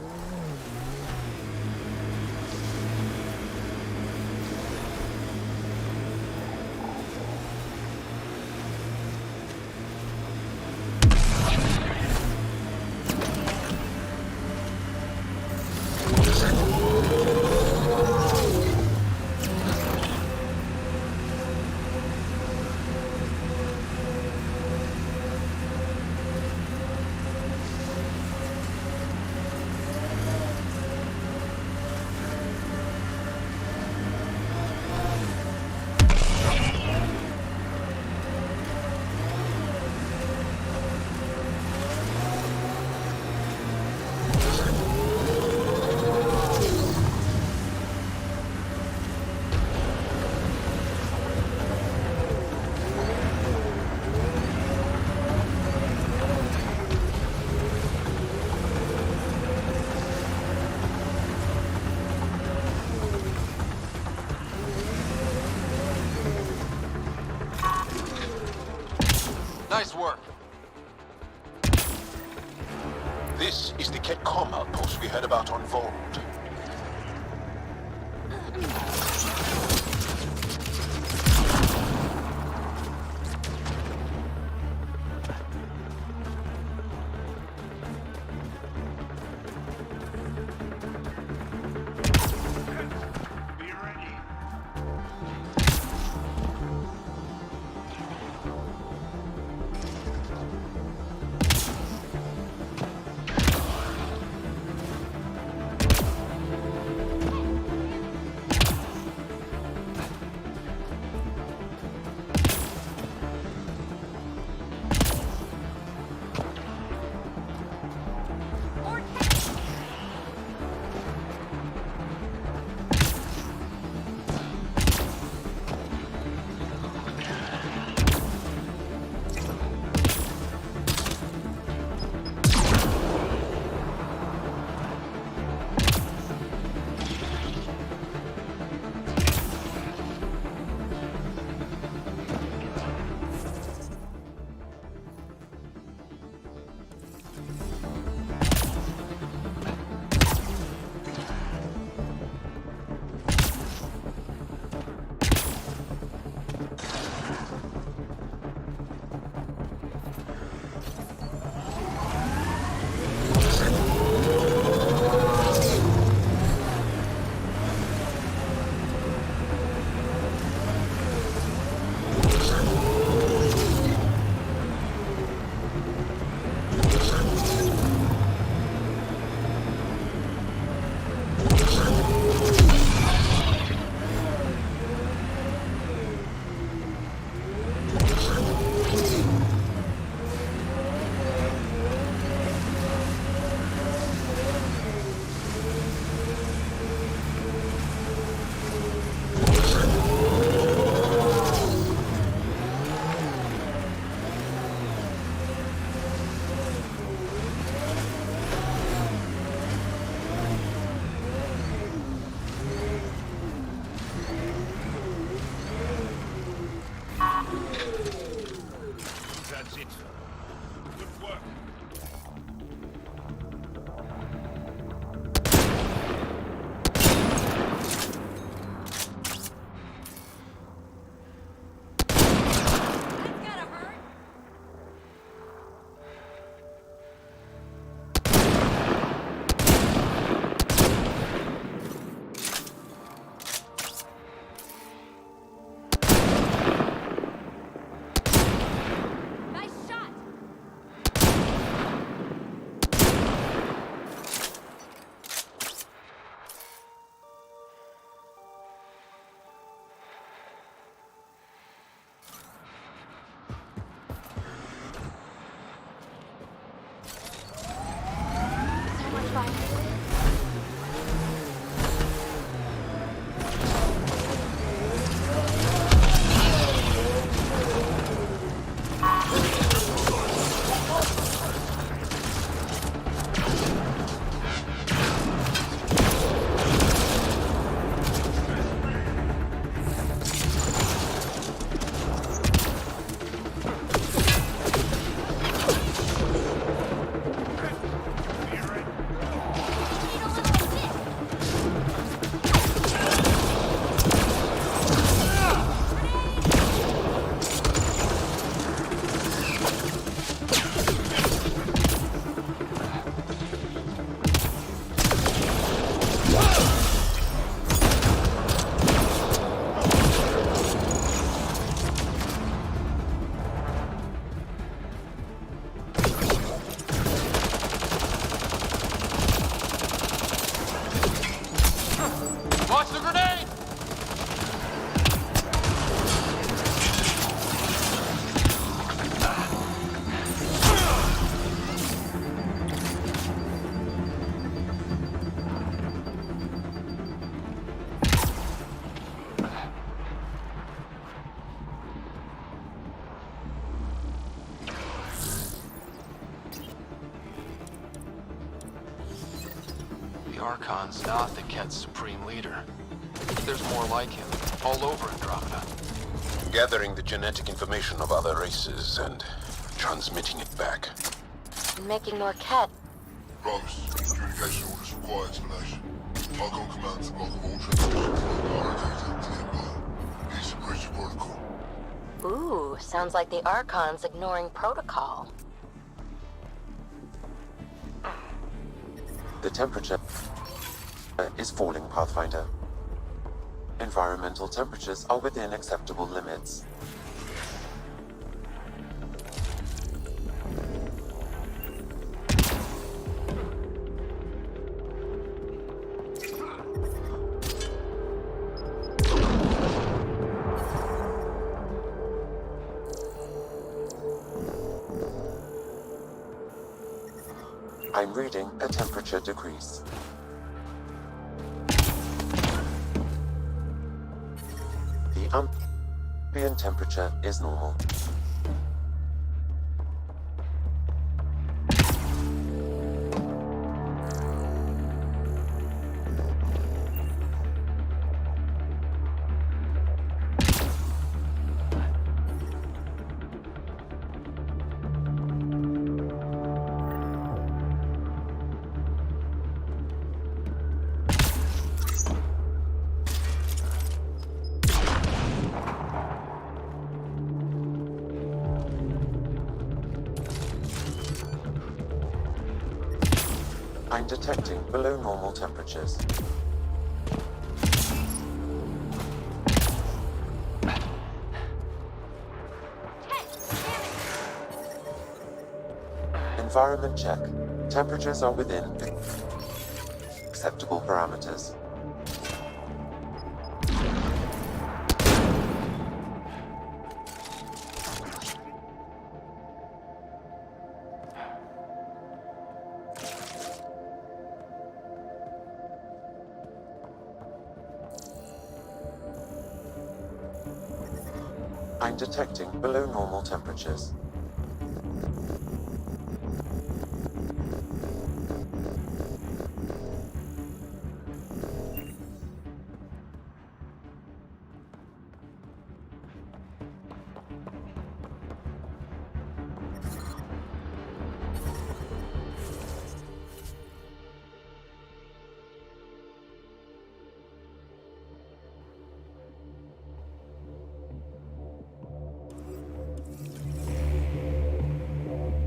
Nice work. This is the Ketcom outpost we heard about on Vold. Archon's not the Ket's supreme leader. There's more like him, all over Andromeda. Gathering the genetic information of other races and transmitting it back. Making more Ket. Promise. Communication orders require explanation. Archon commands a block of all transmissions are data to the Empire. He's a breach of protocol. Ooh, sounds like the Archon's ignoring protocol. The temperature is falling, Pathfinder. Environmental temperatures are within acceptable limits. I'm reading a temperature decrease. The ambient temperature is normal. I'm detecting below normal temperatures. Environment check. Temperatures are within acceptable parameters. I'm detecting below normal temperatures.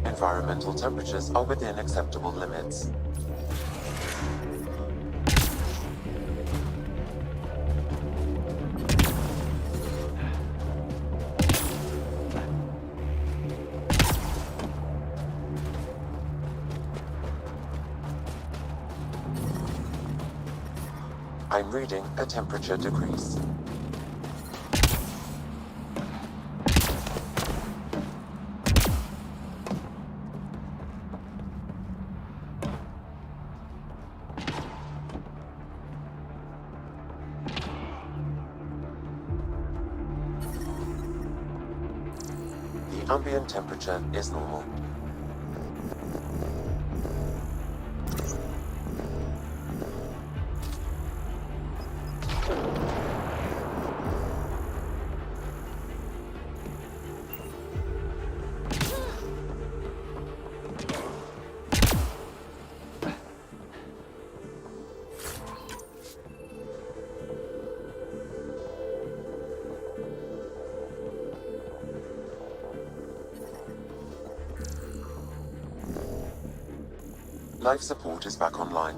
Environmental temperatures are within acceptable limits. I'm reading a temperature decrease. Ambient temperature is normal. Life support is back online.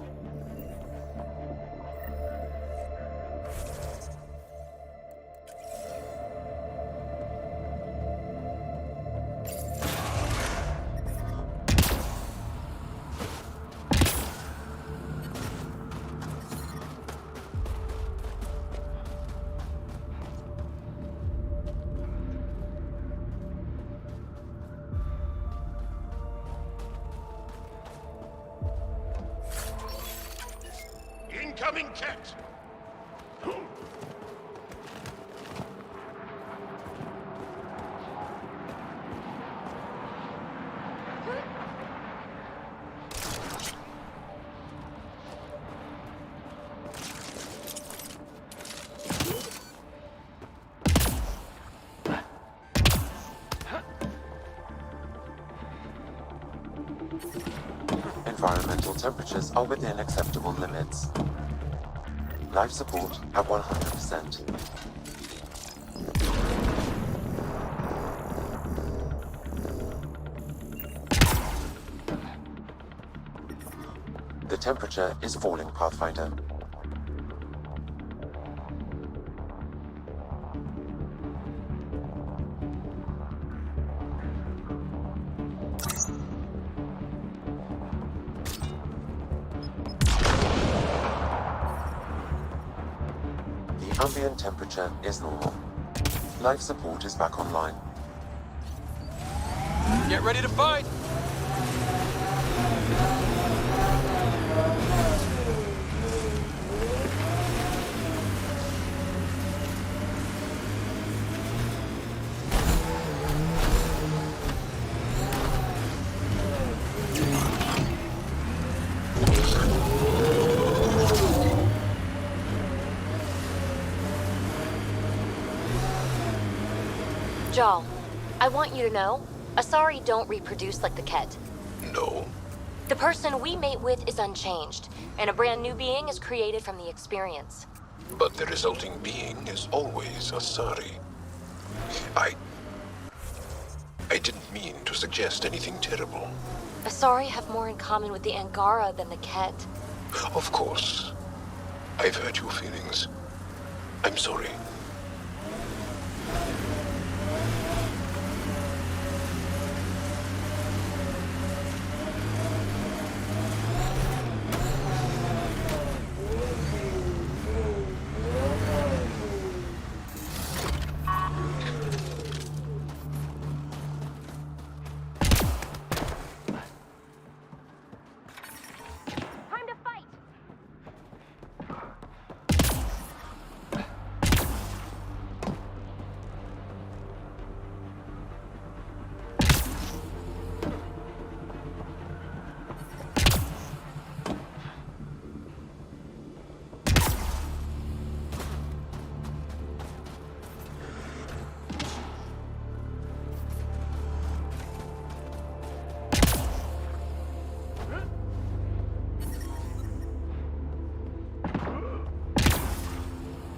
Incoming Ket! environmental temperatures are within acceptable limits. Life support at 100%. The temperature is falling, Pathfinder. The ambient temperature is normal. Life support is back online. Get ready to fight! Jal, I want you to know, Asari don't reproduce like the Ket. No. The person we mate with is unchanged, and a brand new being is created from the experience. But the resulting being is always Asari. I didn't mean to suggest anything terrible. Asari have more in common with the Angara than the Ket. Of course. I've hurt your feelings. I'm sorry.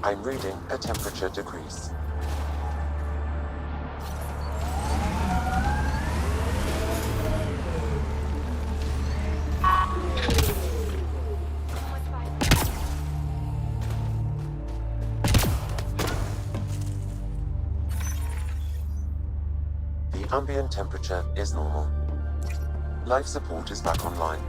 I'm reading a temperature decrease. The ambient temperature is normal. Life support is back online.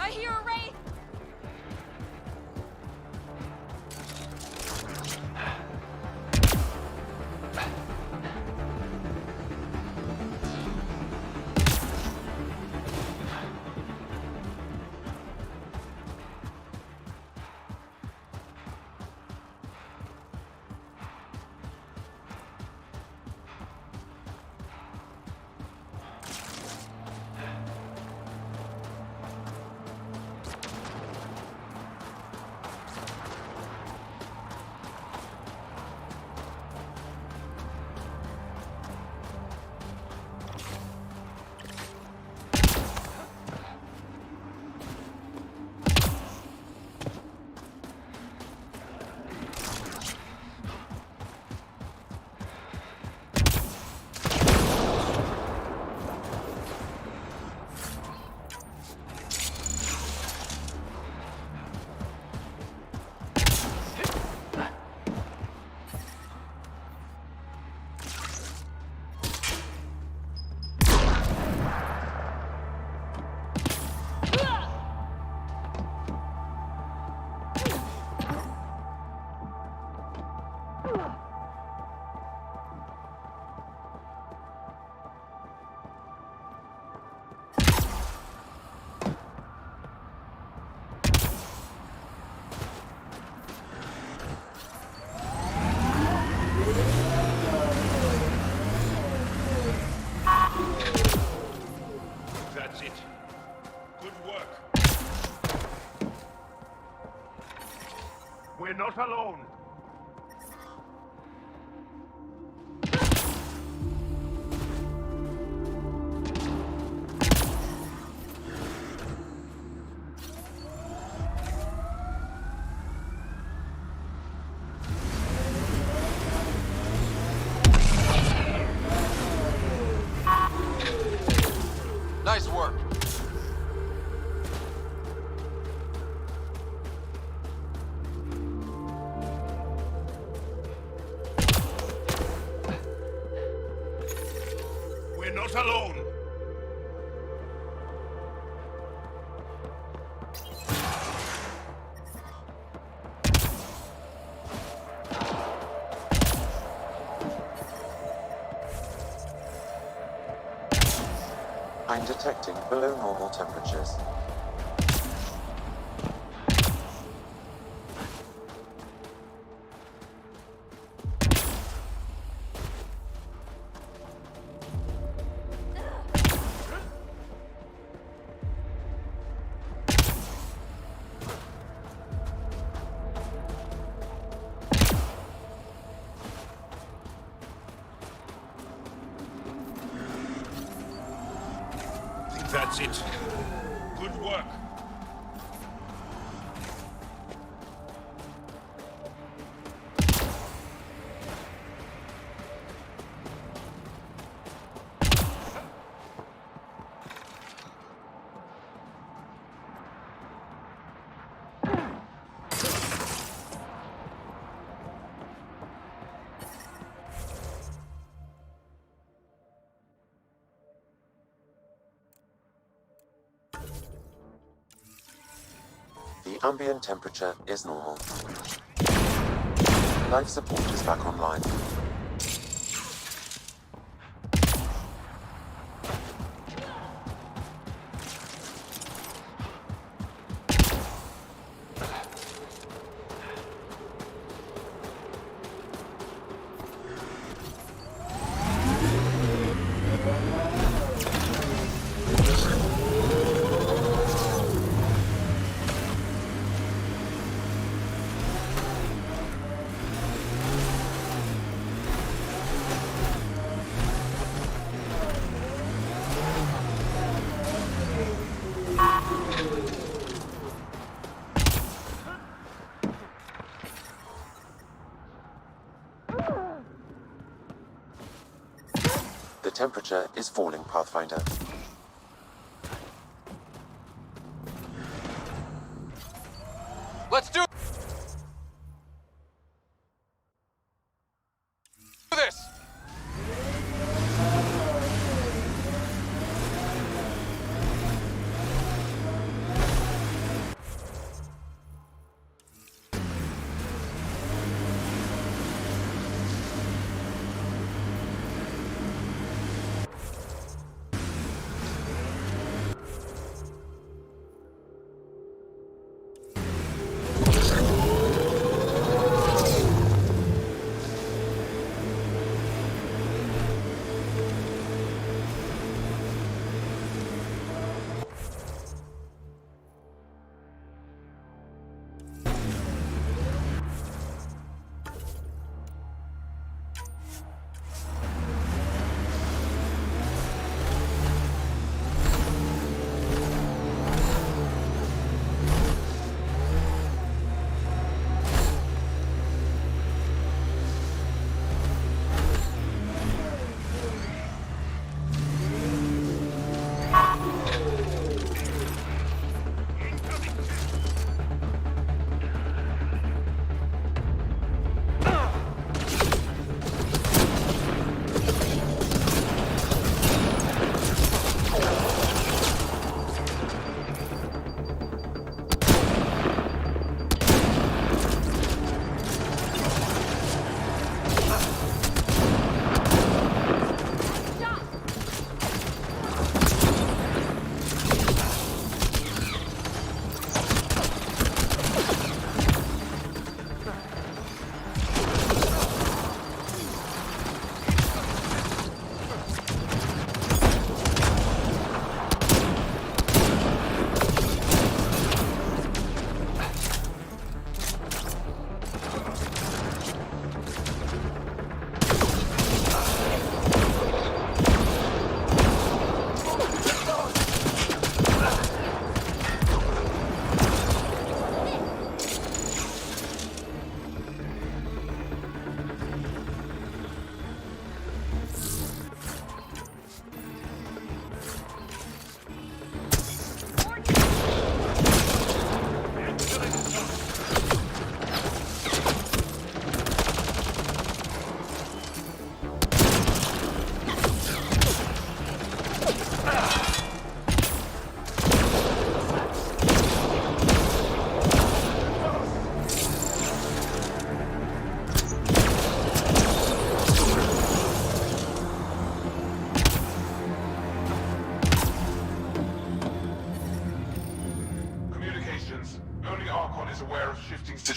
I hear a wraith! That's it. Good work. We're not alone. Nice work. We're not alone. I'm detecting below normal temperatures. That's it. Good work. The ambient temperature is normal. Life support is back online. The temperature is falling, Pathfinder. Let's do this!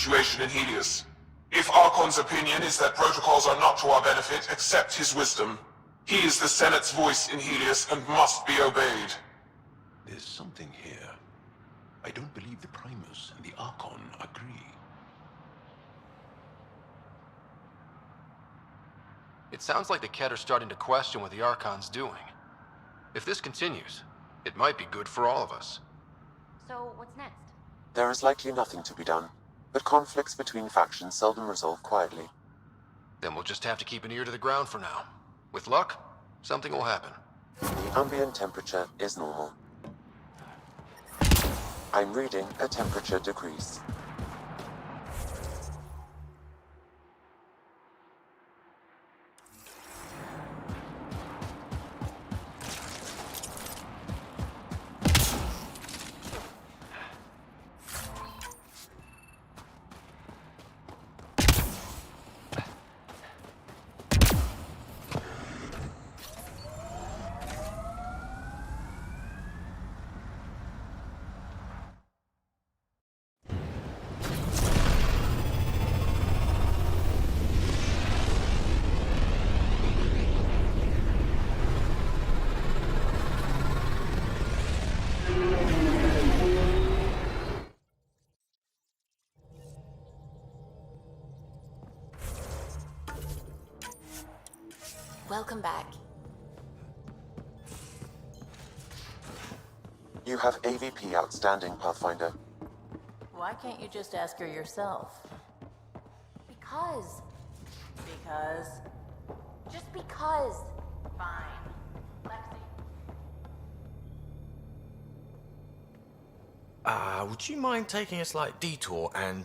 situation in Helios. If Archon's opinion is that protocols are not to our benefit, accept his wisdom. He is the Senate's voice in Helios and must be obeyed. There's something here. I don't believe the Primus and the Archon agree. It sounds like the Ket are starting to question what the Archon's doing. If this continues, it might be good for all of us. So, what's next? There is likely nothing to be done, but conflicts between factions seldom resolve quietly. Then we'll just have to keep an ear to the ground for now. With luck, something will happen. The ambient temperature is normal. I'm reading a temperature decrease. Welcome back. You have AVP outstanding, Pathfinder. Why can't you just ask her yourself? Because. Because? Just because. Fine. Would you mind taking a slight detour and...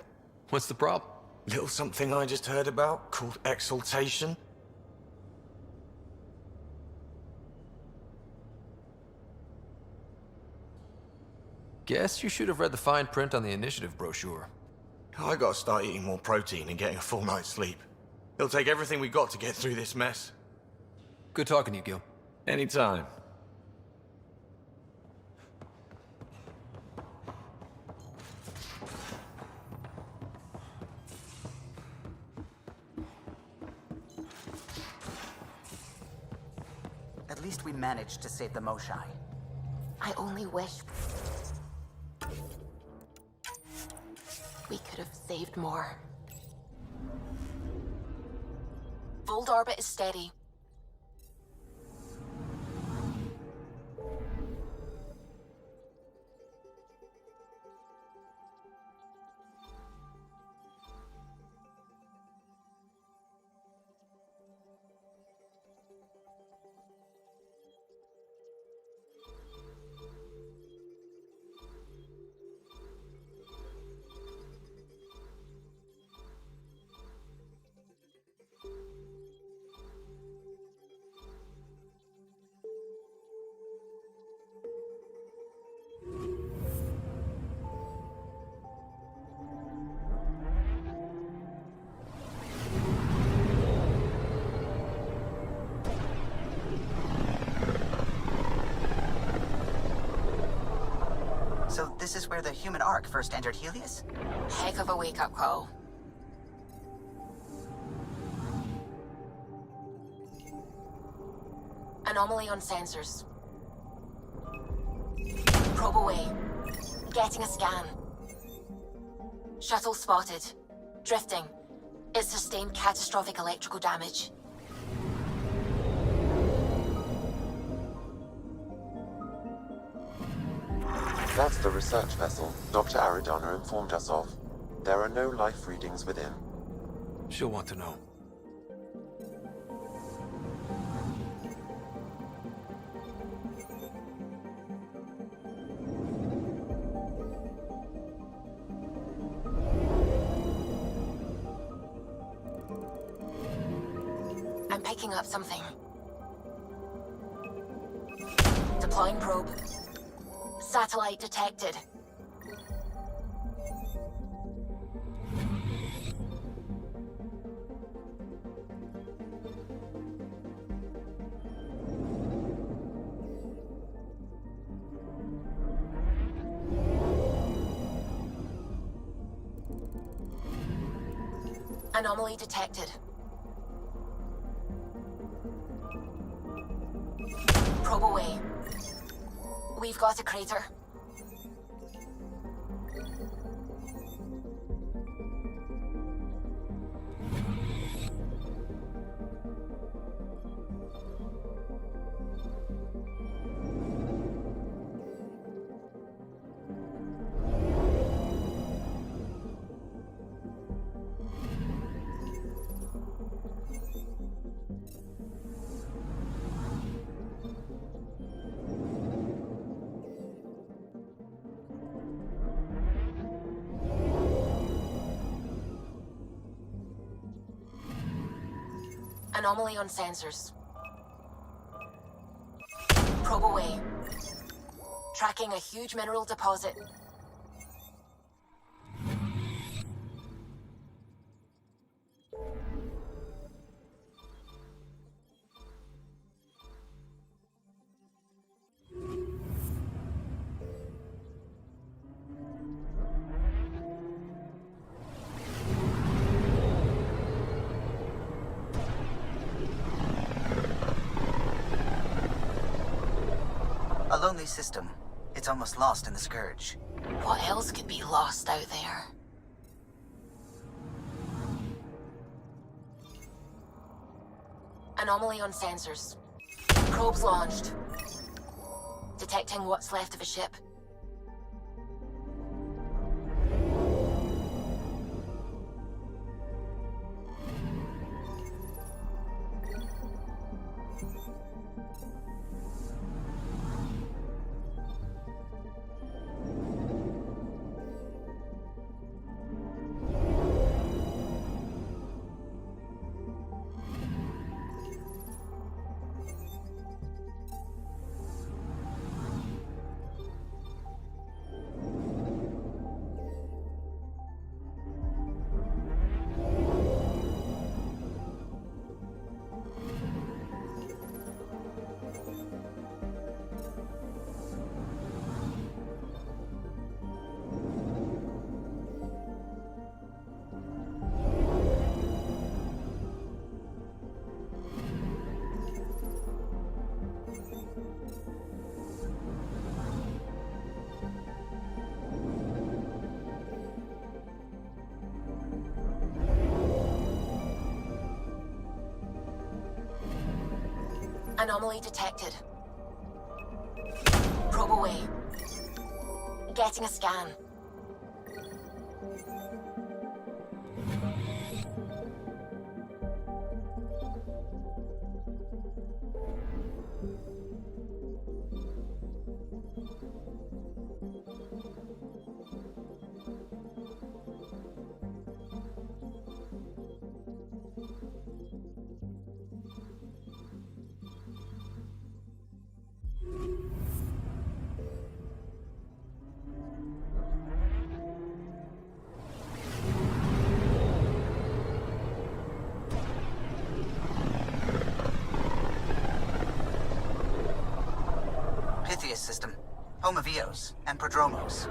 What's the problem? Little something I just heard about called exaltation? Guess you should have read the fine print on the initiative brochure. I gotta start eating more protein and getting a full night's sleep. It'll take everything we got to get through this mess. Good talking to you, Gil. Anytime. At least we managed to save the Moshai. I only wish we could have saved more. Fold orbit is steady. So this is where the human Ark first entered Helios? Heck of a wake-up call. Anomaly on sensors. Probe away. Getting a scan. Shuttle spotted. Drifting. It sustained catastrophic electrical damage. That's the research vessel Dr. Aridana informed us of. There are no life readings within. She'll want to know. I'm picking up something. Deploying probe. Satellite detected. Anomaly detected. Probe away. We've got a crater. Anomaly on sensors. Probe away. Tracking a huge mineral deposit. A lonely system. It's almost lost in the Scourge. What else could be lost out there? Anomaly on sensors. Probes launched. Detecting what's left of a ship. Anomaly detected. Probe away. Getting a scan. System, home of Eos and Prodromos.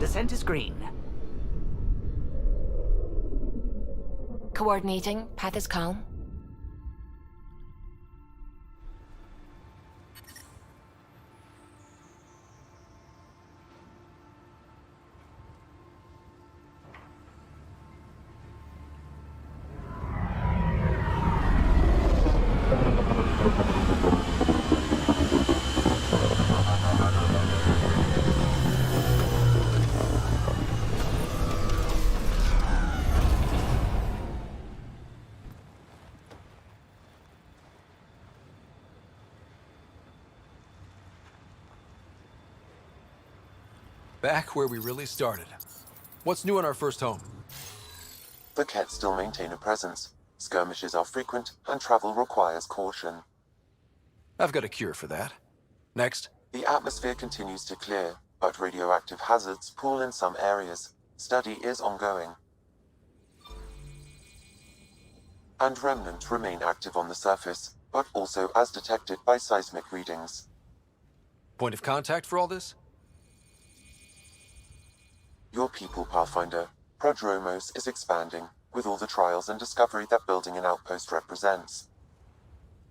Descent is green. Coordinating. Path is calm. Back where we really started. What's new in our first home? The Ket still maintain a presence. Skirmishes are frequent, and travel requires caution. I've got a cure for that. Next. The atmosphere continues to clear, but radioactive hazards pool in some areas. Study is ongoing. And remnants remain active on the surface, but also as detected by seismic readings. Point of contact for all this? Your people, Pathfinder. Prodromos is expanding, with all the trials and discovery that building an outpost represents.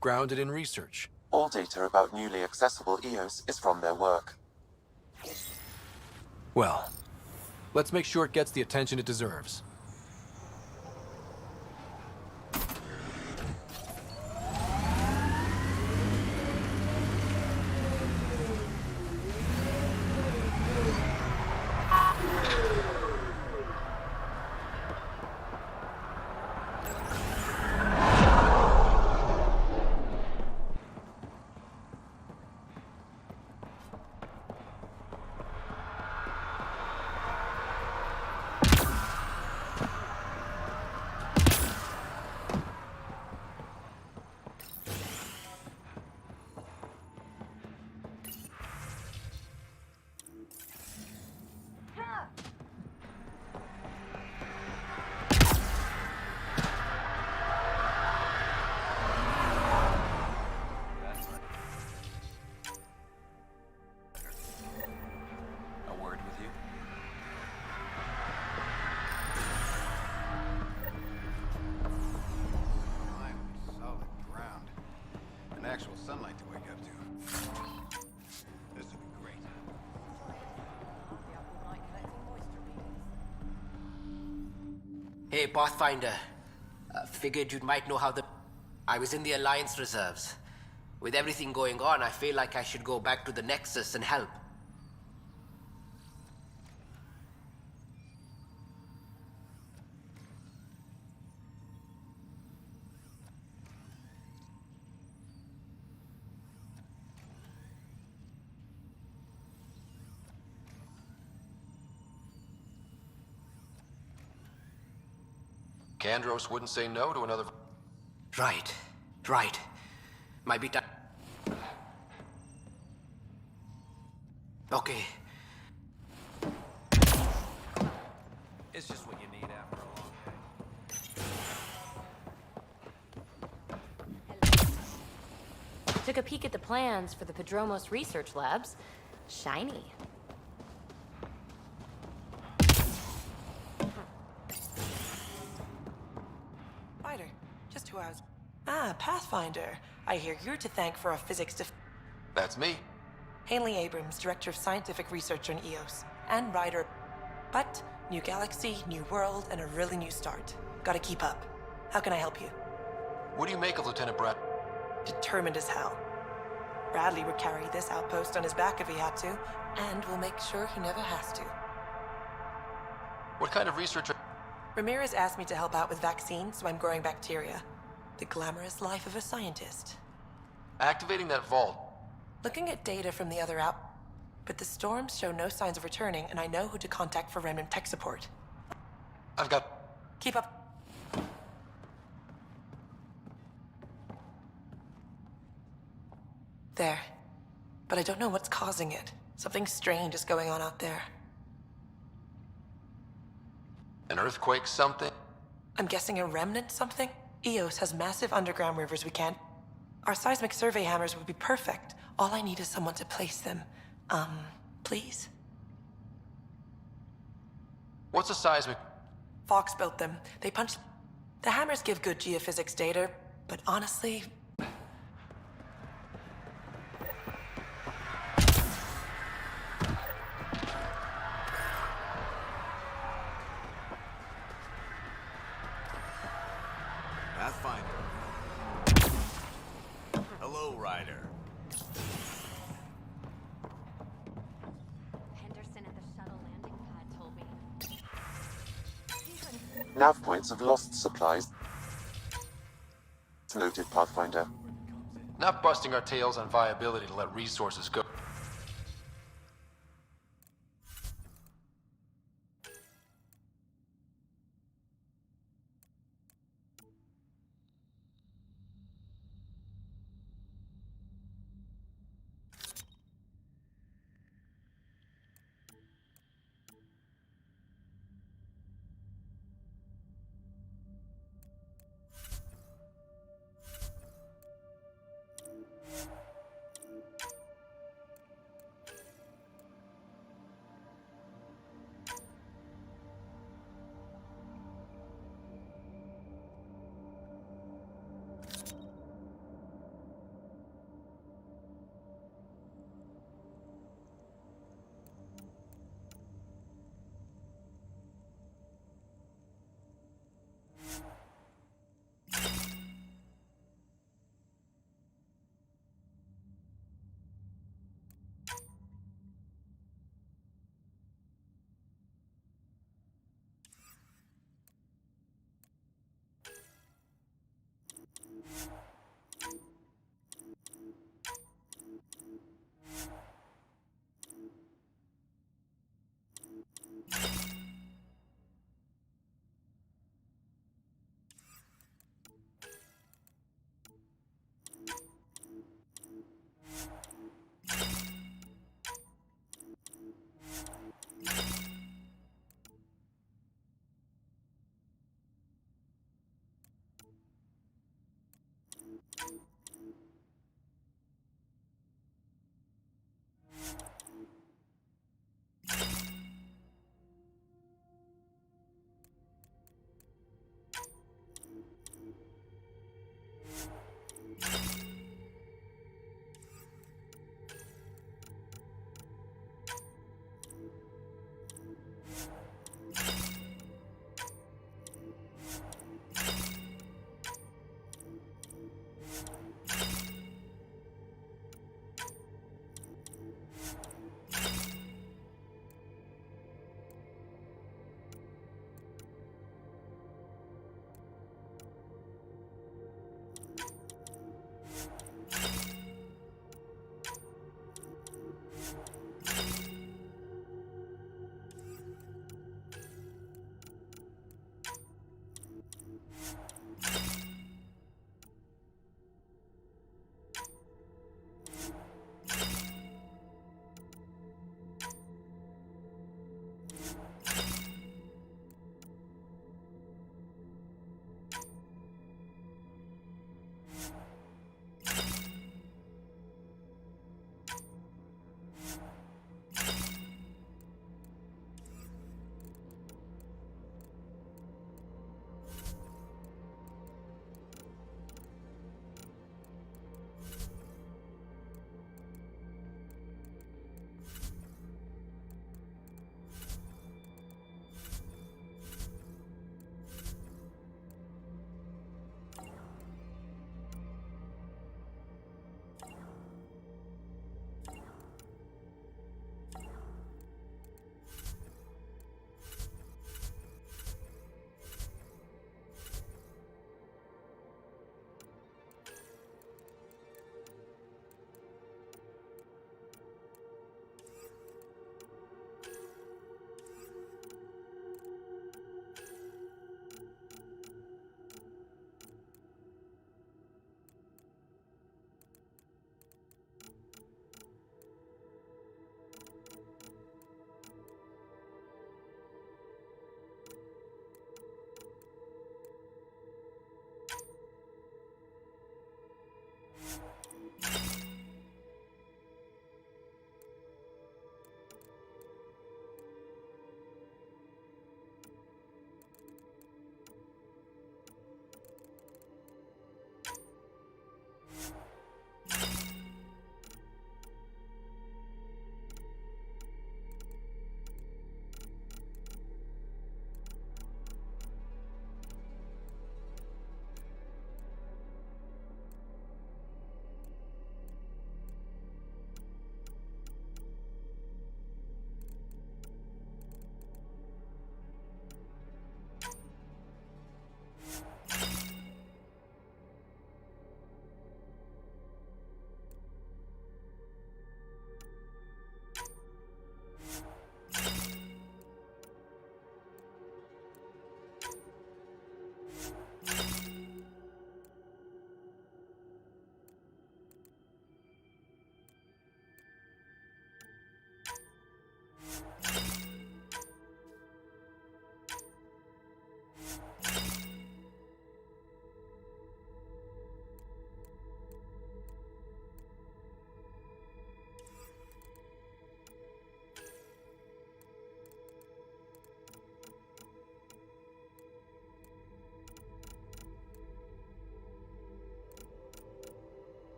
Grounded in research. All data about newly accessible EOS is from their work. Well, let's make sure it gets the attention it deserves. Actual sunlight to wake up to. This would be great. Hey, Pathfinder. Figured you might know how I was in the Alliance reserves. With everything going on, I feel like I should go back to the Nexus and help. Kandros wouldn't say no to another... Right. Might be time. Okay. It's just what you need after a long day. Took a peek at the plans for the Prodromos research labs. Shiny. Just who I was... Ah, Pathfinder. I hear you're to thank for a physics That's me. Hanley Abrams, Director of Scientific Research on EOS. And Ryder. But, new galaxy, new world, and a really new start. Gotta keep up. How can I help you? What do you make of Lieutenant Brad? Determined as hell. Bradley would carry this outpost on his back if he had to, and we'll make sure he never has to. What kind of research... Ramirez asked me to help out with vaccines, so I'm growing bacteria. The glamorous life of a scientist. Activating that vault. Looking at data from the other but the storms show no signs of returning, and I know who to contact for remnant tech support. I've got... Keep up. There. But I don't know what's causing it. Something strange is going on out there. An earthquake, something? I'm guessing a remnant something? EOS has massive underground rivers we can't... Our seismic survey hammers would be perfect. All I need is someone to place them. Please? What's a seismic? Fox built them. They punch... The hammers give good geophysics data, but honestly... Pathfinder. Hello, Ryder. Henderson at the shuttle landing pad told me. Nav points have lost supplies. Noted, Pathfinder. Not busting our tails on viability to let resources go.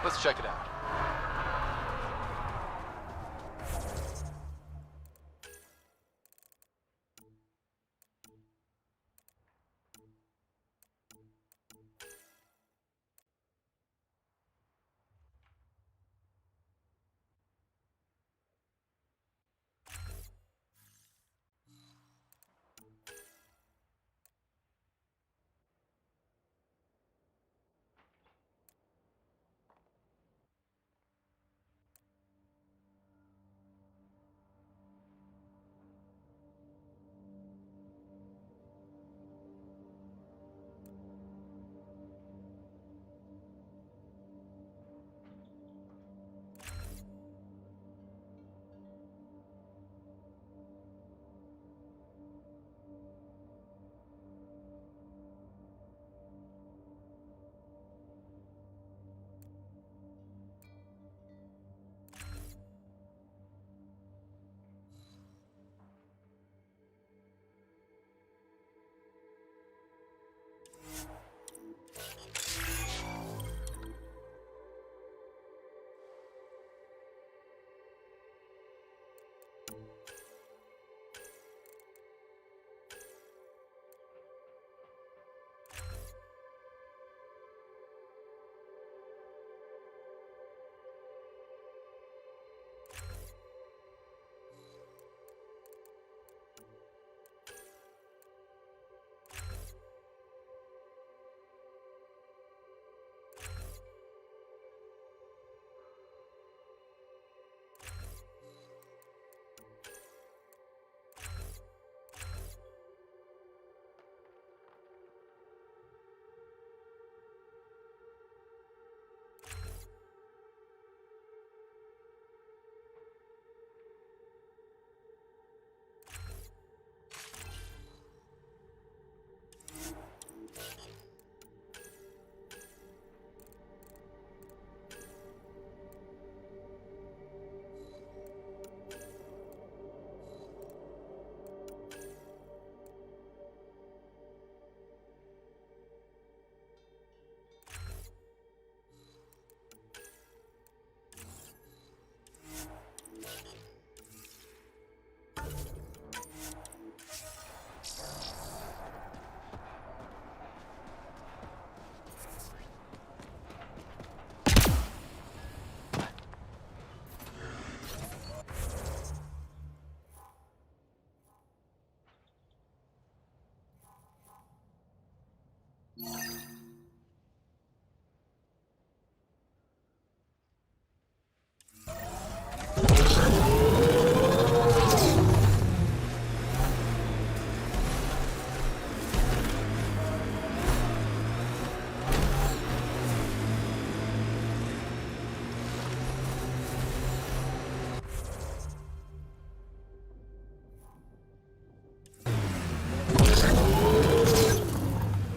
Let's check it out.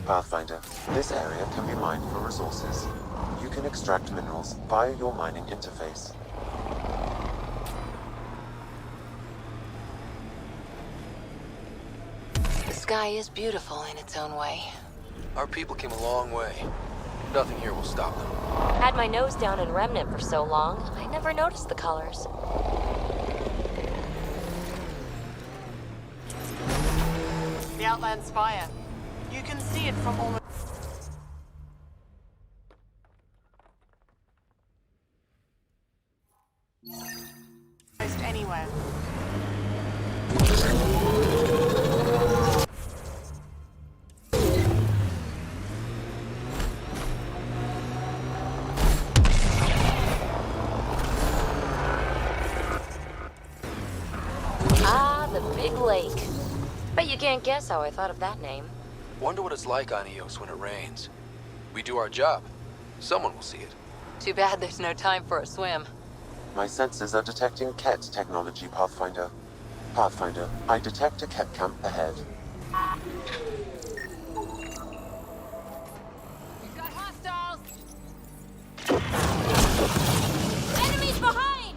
Pathfinder, this area can be mined for resources. You can extract minerals via your mining interface. The sky is beautiful in its own way. Our people came a long way. Nothing here will stop them. Had my nose down in Remnant for so long, I never noticed the colors. The Outland Spire. You can see it from almost anywhere. Ah, the big lake. Bet you can't guess how I thought of that name. Wonder what it's like on Eos when it rains. We do our job. Someone will see it. Too bad there's no time for a swim. My sensors are detecting Ket technology, Pathfinder. Pathfinder, I detect a Ket camp ahead. We've got hostiles! Enemies behind!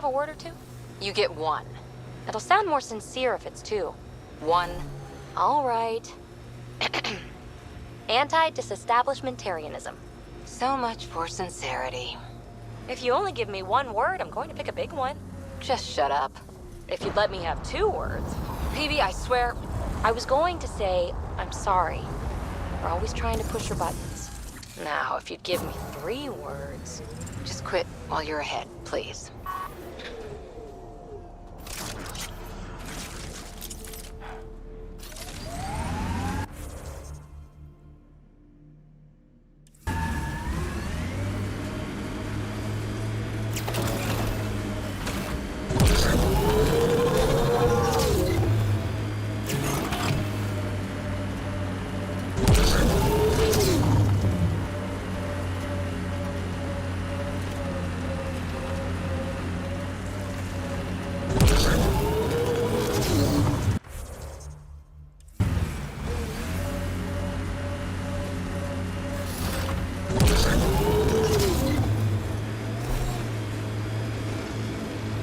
have a word or two? You get one. It'll sound more sincere if it's two. One. All right. Anti-disestablishmentarianism. So much for sincerity. If you only give me one word, I'm going to pick a big one. Just shut up. If you'd let me have 2 words. PB, I swear, I was going to say, I'm sorry. We're always trying to push your buttons. Now, if you'd give me 3 words. Just quit while you're ahead, please.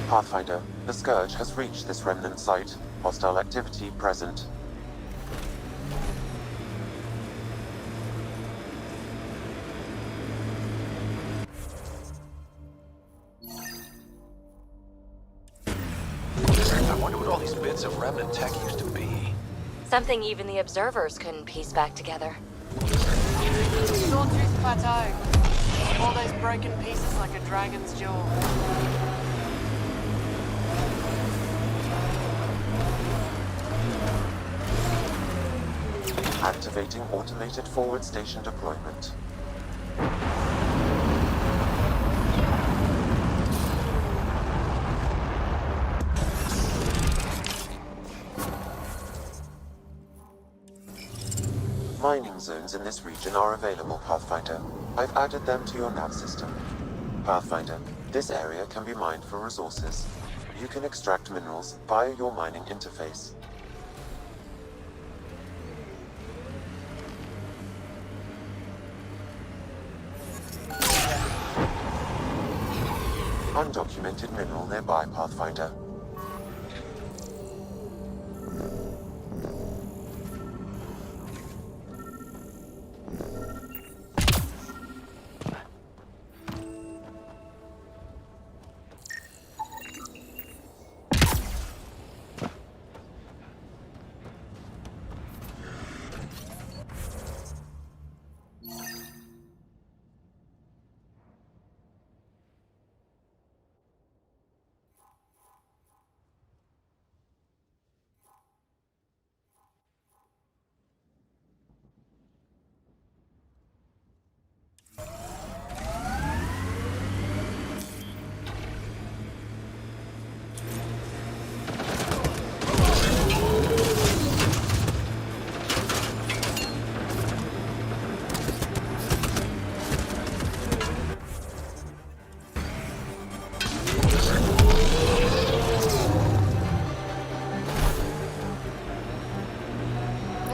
Pathfinder, the Scourge has reached this remnant site. Hostile activity present. I wonder what all these bits of remnant tech used to be. Something even the observers couldn't piece back together. Sawtooth Plateau. All those broken pieces like a dragon's jaw. Activating automated forward station deployment. Mining zones in this region are available, Pathfinder. I've added them to your nav system. Pathfinder, this area can be mined for resources. You can extract minerals via your mining interface. Undocumented mineral nearby, Pathfinder.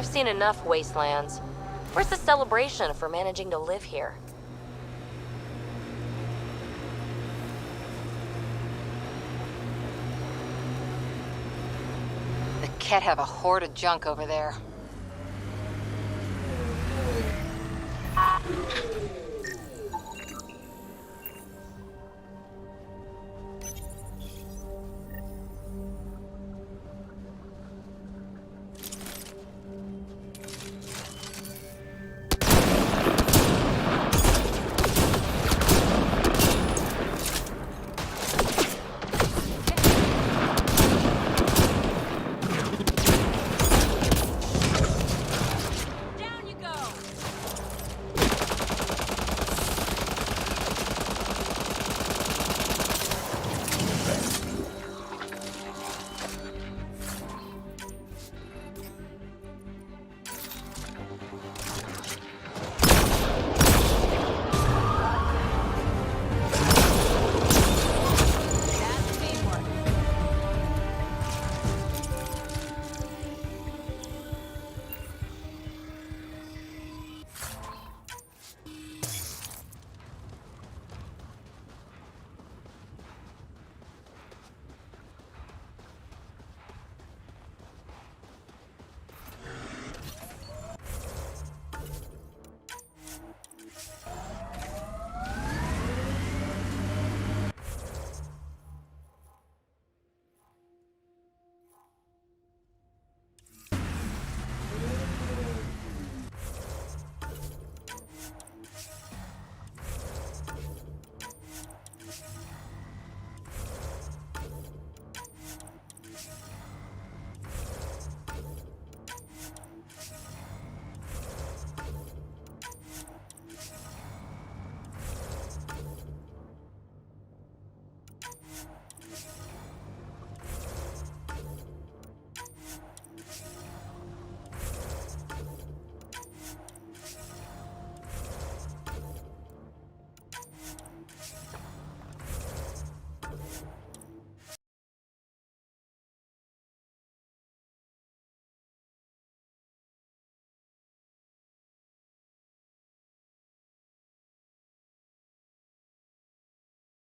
Seen enough wastelands. Where's the celebration for managing to live here? The Ket have a horde of junk over there.